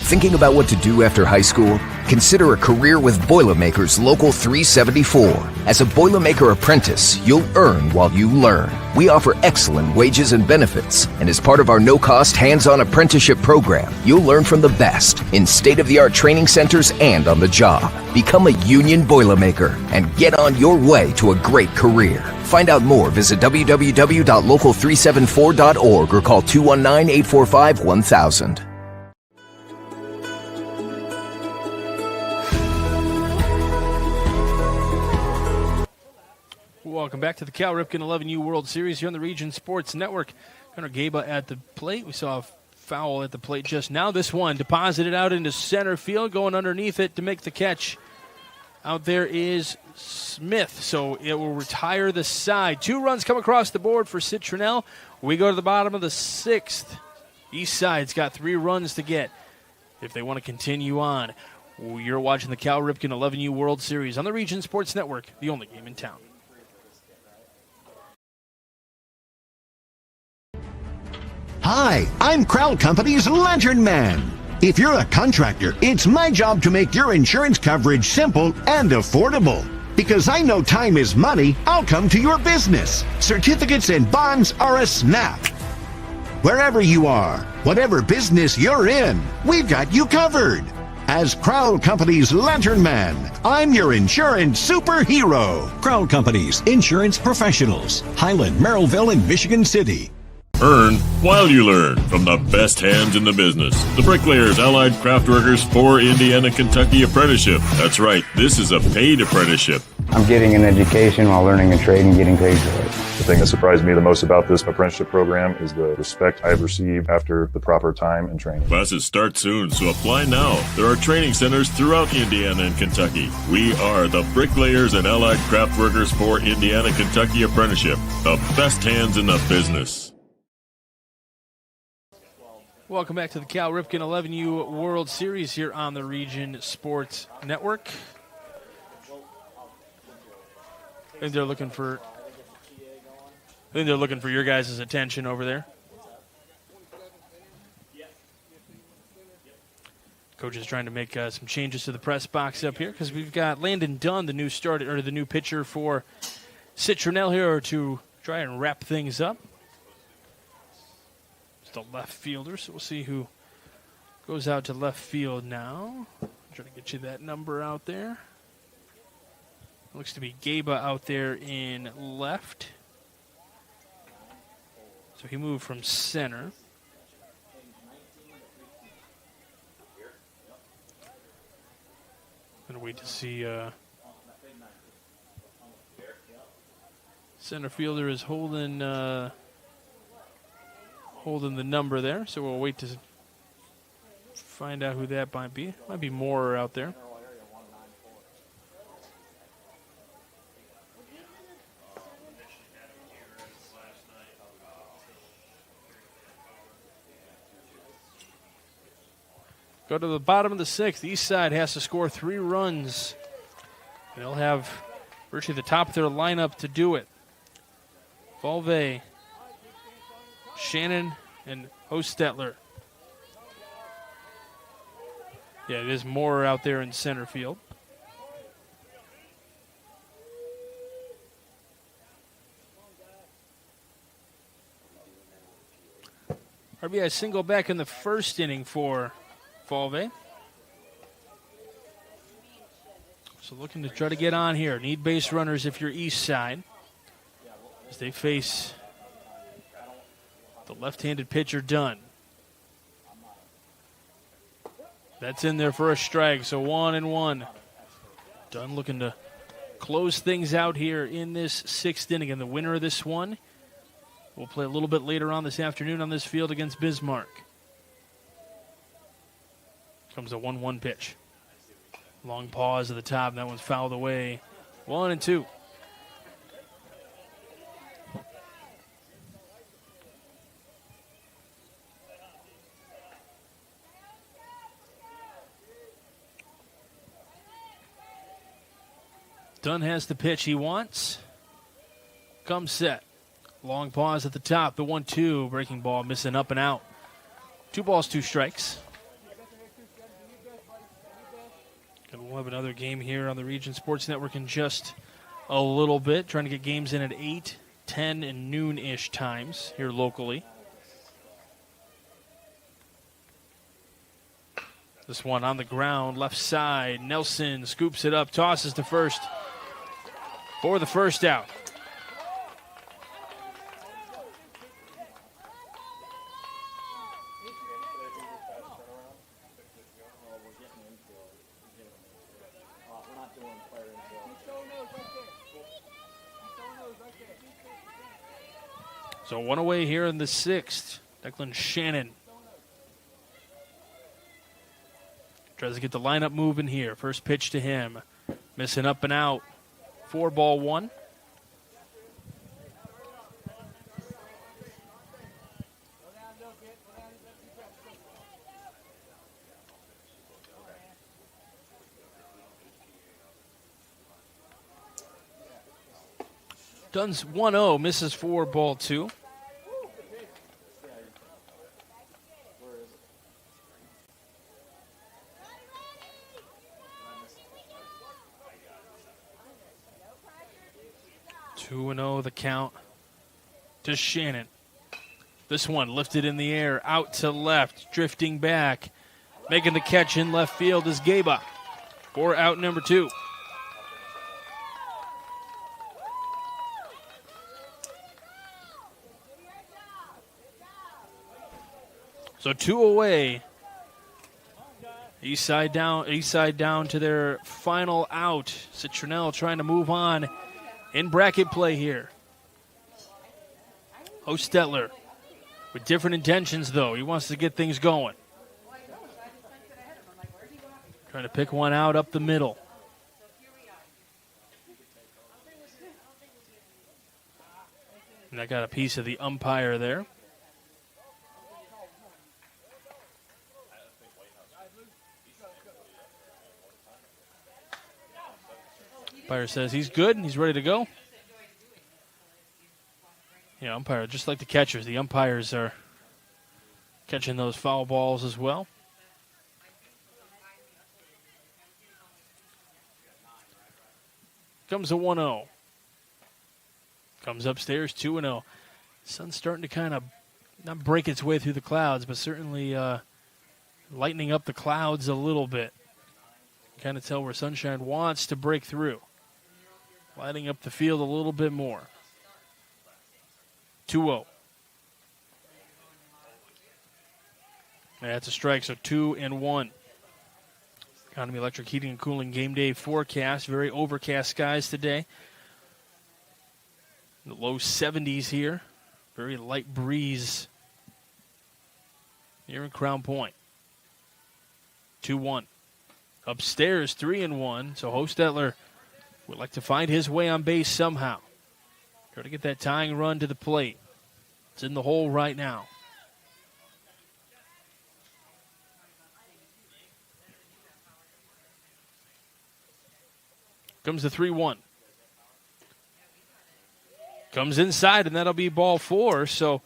Thinking about what to do after high school? Consider a career with Boilermakers Local 374. As a Boilermaker apprentice, you'll earn while you learn. We offer excellent wages and benefits, and as part of our no-cost hands-on apprenticeship program, you'll learn from the best in state-of-the-art training centers and on the job. Become a union Boilermaker and get on your way to a great career. Find out more, visit www.local374.org or call 219-845-1000. Welcome back to the Cal Ripken 11U World Series here on the Region Sports Network. Gunnar Gaba at the plate. We saw a foul at the plate just now. This one deposited out into center field, going underneath it to make the catch. Out there is Smith, so it will retire the side. 2 runs come across the board for Citronelle. We go to the bottom of the 6th. East side's got 3 runs to get if they want to continue on. You're watching the Cal Ripken 11U World Series on the Region Sports Network, the only game in town. Hi, I'm Crowell Company's Lantern Man. If you're a contractor, it's my job to make your insurance coverage simple and affordable. Because I know time is money, I'll come to your business. Certificates and bonds are a snap. Wherever you are, whatever business you're in, we've got you covered. As Crowell Company's Lantern Man, I'm your insurance superhero. Crowell Company's insurance professionals. Highland, Merrillville, and Michigan City. Earn while you learn from the best hands in the business. The Bricklayers Allied Craft Workers for Indiana, Kentucky Apprenticeship. That's right, this is a paid apprenticeship. I'm getting an education while learning a trade and getting paid for it. The thing that surprised me the most about this apprenticeship program is the respect I've received after the proper time and training. Classes start soon, so apply now. There are training centers throughout Indiana and Kentucky. We are the Bricklayers and Allied Craft Workers for Indiana, Kentucky Apprenticeship. The best hands in the business. Welcome back to the Cal Ripken 11U World Series here on the Region Sports Network. I think they're looking for your guys' attention over there. Coach is trying to make some changes to the press box up here because we've got Landon Dunn, the new pitcher for Citronelle here to try and wrap things up. The left fielder, so we'll see who goes out to left field now. I'm trying to get you that number out there. Looks to be Gaba out there in left. So he moved from center. Gonna wait to see center fielder is holding the number there, so we'll wait to find out who that might be. Might be Moorer out there. Go to the bottom of the 6th. East side has to score 3 runs. They'll have virtually the top of their lineup to do it. Volve Shannon and Hostetler. Yeah, it is more out there in center field. RBI single back in the first inning for Falvey. So looking to try to get on here. Need base runners if you're east side, as they face the left-handed pitcher, Dunn. That's in there for a strike, so 1-1. Dunn looking to close things out here in this sixth inning. And the winner of this one will play a little bit later on this afternoon on this field against Bismarck. Comes a 1-1 pitch. Long pause at the top, and that one's fouled away. 1-2. Dunn has the pitch he wants. Comes set. Long pause at the top. The 1-2. Breaking ball missing up and out. 2 balls, 2 strikes. And we'll have another game here on the Region Sports Network in just a little bit. Trying to get games in at 8, 10, and noon-ish times here locally. This one on the ground, left side. Nelson scoops it up, tosses to first for the first out. So 1 away here in the 6th. Declan Shannon tries to get the lineup moving here. First pitch to him. Missing up and out. 4-1. Dunn's 1-0, misses 4-2. Two and 0 the count to Shannon. This one lifted in the air, out to left, drifting back. Making the catch in left field is Gaba for out number 2. So 2 away. East side down to their final out. Citronelle trying to move on in bracket play here. Hostetler with different intentions, though. He wants to get things going. Trying to pick one out up the middle. And that got a piece of the umpire there. Umpire says he's good and he's ready to go. Yeah, umpire, just like the catchers, the umpires are catching those foul balls as well. Comes a 1-0. Comes upstairs, 2-0. Sun's starting to kind of not break its way through the clouds, but certainly lightening up the clouds a little bit. Kind of tell where sunshine wants to break through. Lighting up the field a little bit more. 2-0. That's a strike, so 2-1. Economy Electric Heating and Cooling game day forecast. Very overcast skies today. The low 70s here. Very light breeze here in Crown Point. 2-1. Upstairs, 3-1. So Hostetler would like to find his way on base somehow. Try to get that tying run to the plate. It's in the hole right now. Comes the 3-1. Comes inside, and that'll be ball 4. So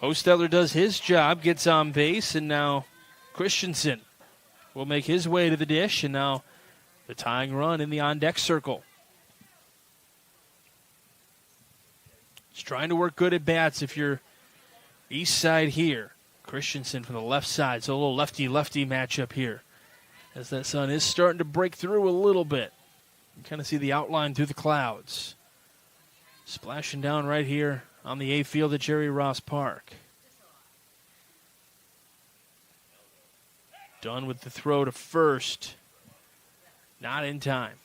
Hostetler does his job, gets on base, and now Christensen will make his way to the dish, and now the tying run in the on-deck circle. Just trying to work good at bats if you're east side here. Christensen from the left side, so a little lefty-lefty matchup here, as that sun is starting to break through a little bit. You kind of see the outline through the clouds. Splashing down right here on the A field at Jerry Ross Park. Done with the throw to first. Not in time.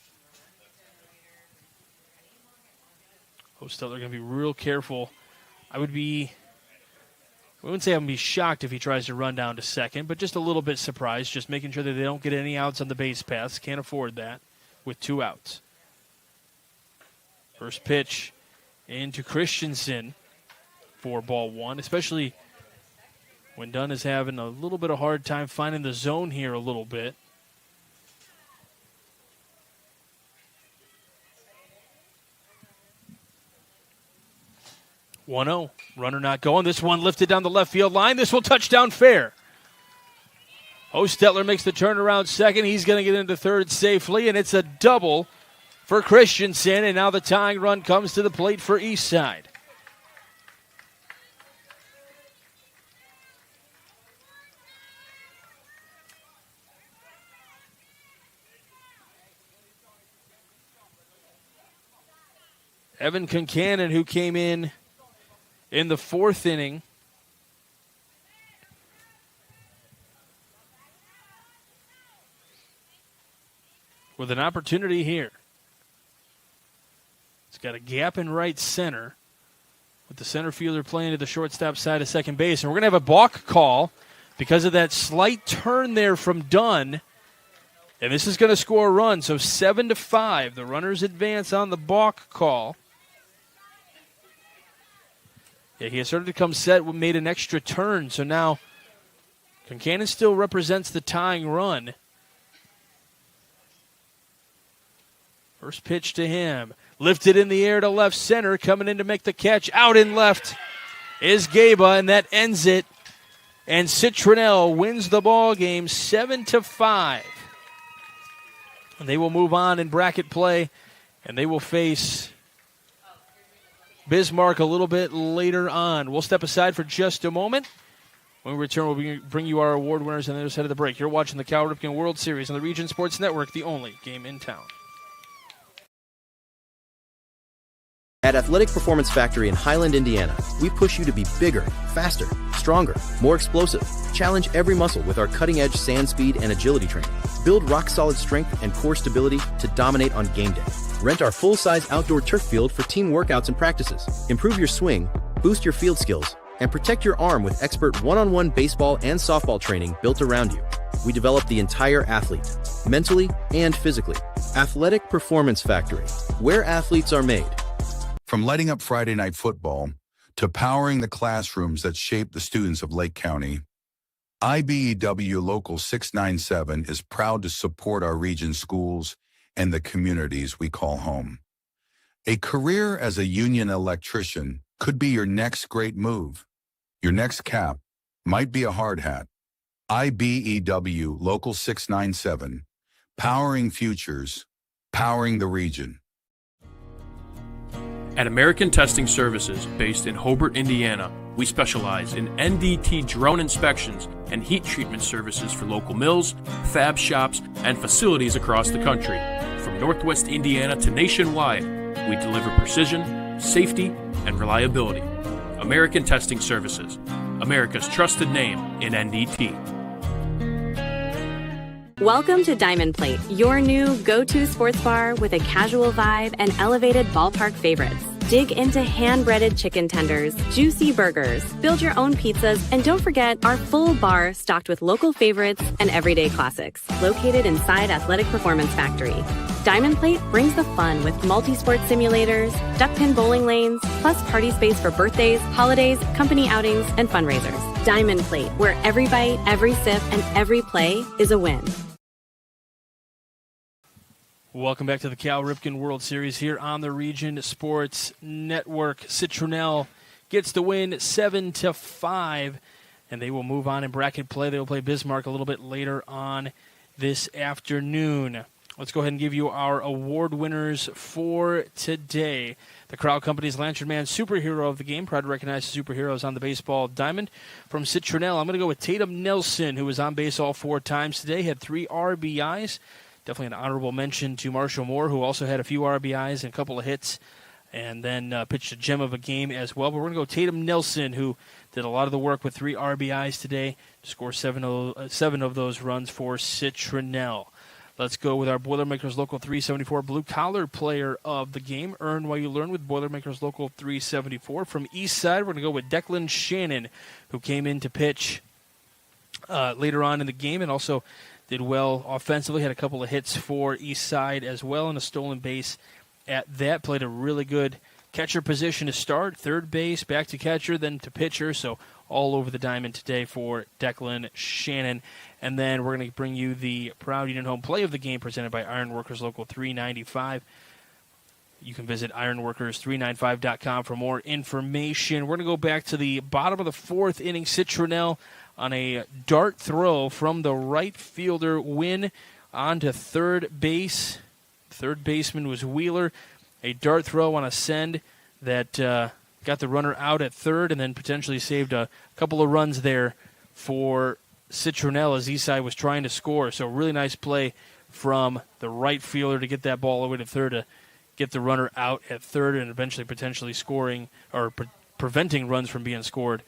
Hostetler going to be real careful. I wouldn't say I would be shocked if he tries to run down to second, but just a little bit surprised, just making sure that they don't get any outs on the base paths. Can't afford that with 2 outs. First pitch into Christensen for ball 1, especially when Dunn is having a little bit of hard time finding the zone here a little bit. (1-0). Runner not going. This one lifted down the left field line. This will touch down fair. Hostetler makes the turnaround second. He's going to get into third safely, and it's a double for Christensen, and now the tying run comes to the plate for Eastside. Evan Concannon, who came in the 4th inning, with an opportunity here. It's got a gap in right center with the center fielder playing to the shortstop side of second base. And we're going to have a balk call because of that slight turn there from Dunn. And this is going to score a run. So 7-5. The runners advance on the balk call. Yeah, he has started to come set, made an extra turn. So now Concannon still represents the tying run. First pitch to him. Lifted in the air to left center. Coming in to make the catch. Out in left is Gaba, and that ends it. And Citronelle wins the ball game 7-5. And they will move on in bracket play, and they will face Bismarck a little bit later on. We'll step aside for just a moment. When we return, we'll bring you our award winners on the other side of the break. You're watching the Cal Ripken World Series on the Region Sports Network, the only game in town. At Athletic Performance Factory in Highland, Indiana, we push you to be bigger, faster, stronger, more explosive. Challenge every muscle with our cutting-edge sand speed and agility training. Build rock-solid strength and core stability to dominate on game day. Rent our full-size outdoor turf field for team workouts and practices. Improve your swing, boost your field skills, and protect your arm with expert one-on-one baseball and softball training built around you. We develop the entire athlete, mentally and physically. Athletic Performance Factory, where athletes are made. From lighting up Friday night football to powering the classrooms that shape the students of Lake County, IBEW Local 697 is proud to support our region's schools and the communities we call home. A career as a union electrician could be your next great move. Your next cap might be a hard hat. IBEW Local 697, powering futures, powering the region. At American Testing Services, based in Hobart, Indiana, we specialize in NDT drone inspections and heat treatment services for local mills, fab shops, and facilities across the country. From Northwest Indiana to nationwide, we deliver precision, safety, and reliability. American Testing Services, America's trusted name in NDT. Welcome to Diamond Plate, your new go-to sports bar with a casual vibe and elevated ballpark favorites. Dig into hand-breaded chicken tenders, juicy burgers, build your own pizzas, and don't forget our full bar stocked with local favorites and everyday classics. Located inside Athletic Performance Factory. Diamond Plate brings the fun with multi-sport simulators, duck-pin bowling lanes, plus party space for birthdays, holidays, company outings, and fundraisers. Diamond Plate, where every bite, every sip, and every play is a win. Welcome back to the Cal Ripken World Series here on the Region Sports Network. Citronelle gets the win 7-5, and they will move on in bracket play. They will play Bismarck a little bit later on this afternoon. Let's go ahead and give you our award winners for today. The Crowd Company's Lantern Man Superhero of the Game, proud to recognize the superheroes on the baseball diamond. From Citronelle, I'm going to go with Tatum Nelson, who was on base all 4 times today, had 3 RBIs. Definitely an honorable mention to Marshall Moore, who also had a few RBIs and a couple of hits, and then pitched a gem of a game as well. But we're going to go Tatum Nelson, who did a lot of the work with 3 RBIs today, to score 7 of those runs for Citronelle. Let's go with our Boilermakers Local 374 blue-collar player of the game. Earn while you learn with Boilermakers Local 374. From East Side, we're going to go with Declan Shannon, who came in to pitch later on in the game and also did well offensively. Had a couple of hits for East Side as well and a stolen base at that. Played a really good catcher position to start. Third base, back to catcher, then to pitcher. So all over the diamond today for Declan Shannon. And then we're going to bring you the Proud Union Home Play of the Game presented by Ironworkers Local 395. You can visit ironworkers395.com for more information. We're going to go back to the bottom of the 4th inning. Citronelle on a dart throw from the right fielder, win on to third base. Third baseman was Wheeler. A dart throw on a send that got the runner out at third and then potentially saved a couple of runs there for Citronelle as Eastside was trying to score. So really nice play from the right fielder to get that ball all the way to third to get the runner out at third and eventually potentially scoring or preventing runs from being scored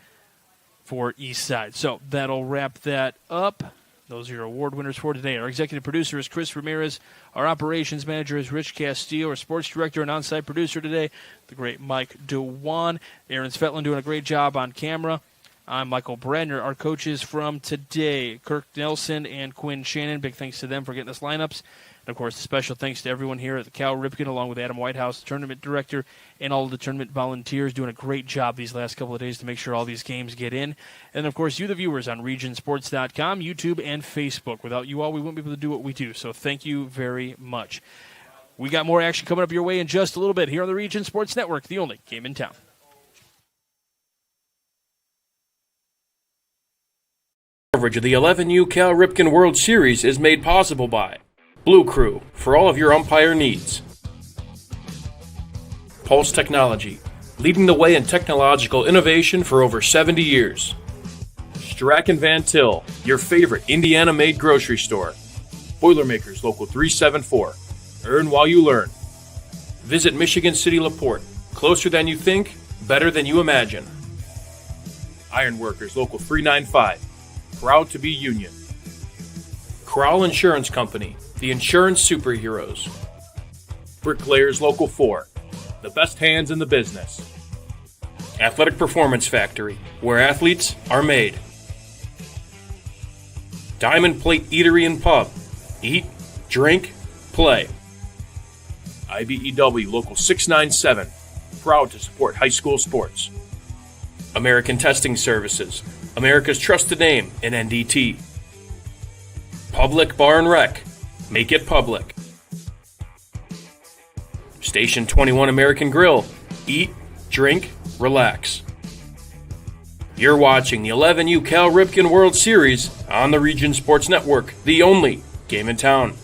for Eastside. So that'll wrap that up. Those are your award winners for today. Our executive producer is Chris Ramirez. Our operations manager is Rich Castillo. Our sports director and on-site producer today, the great Mike DeWan. Aaron Svetlin doing a great job on camera. I'm Michael Bradner. Our coaches from today, Kirk Nelson and Quinn Shannon. Big thanks to them for getting us lineups. And, of course, special thanks to everyone here at the Cal Ripken, along with Adam Whitehouse, the tournament director, and all of the tournament volunteers doing a great job these last couple of days to make sure all these games get in. And, of course, you, the viewers, on regionsports.com, YouTube, and Facebook. Without you all, we wouldn't be able to do what we do. So thank you very much. We got more action coming up your way in just a little bit here on the Region Sports Network, the only game in town. Coverage of the 11U Cal Ripken World Series is made possible by Blue Crew for all of your umpire needs. Pulse Technology, leading the way in technological innovation for over 70 years. Strack & Van Til, your favorite Indiana-made grocery store. Boilermakers Local 374. Earn while you learn. Visit Michigan City LaPorte. Closer than you think, better than you imagine. Ironworkers Local 395. Proud to be union. Crowell Insurance Company, the insurance superheroes. Bricklayers Local 4, the best hands in the business. Athletic Performance Factory, where athletes are made. Diamond Plate Eatery and Pub, eat, drink, play. IBEW Local 697, proud to support high school sports. American Testing Services, America's trusted name in NDT. Public Bar and Rec, make it public. Station 21 American Grill, eat, drink, relax. You're watching the 11U Cal Ripken World Series on the Region Sports Network, the only game in town.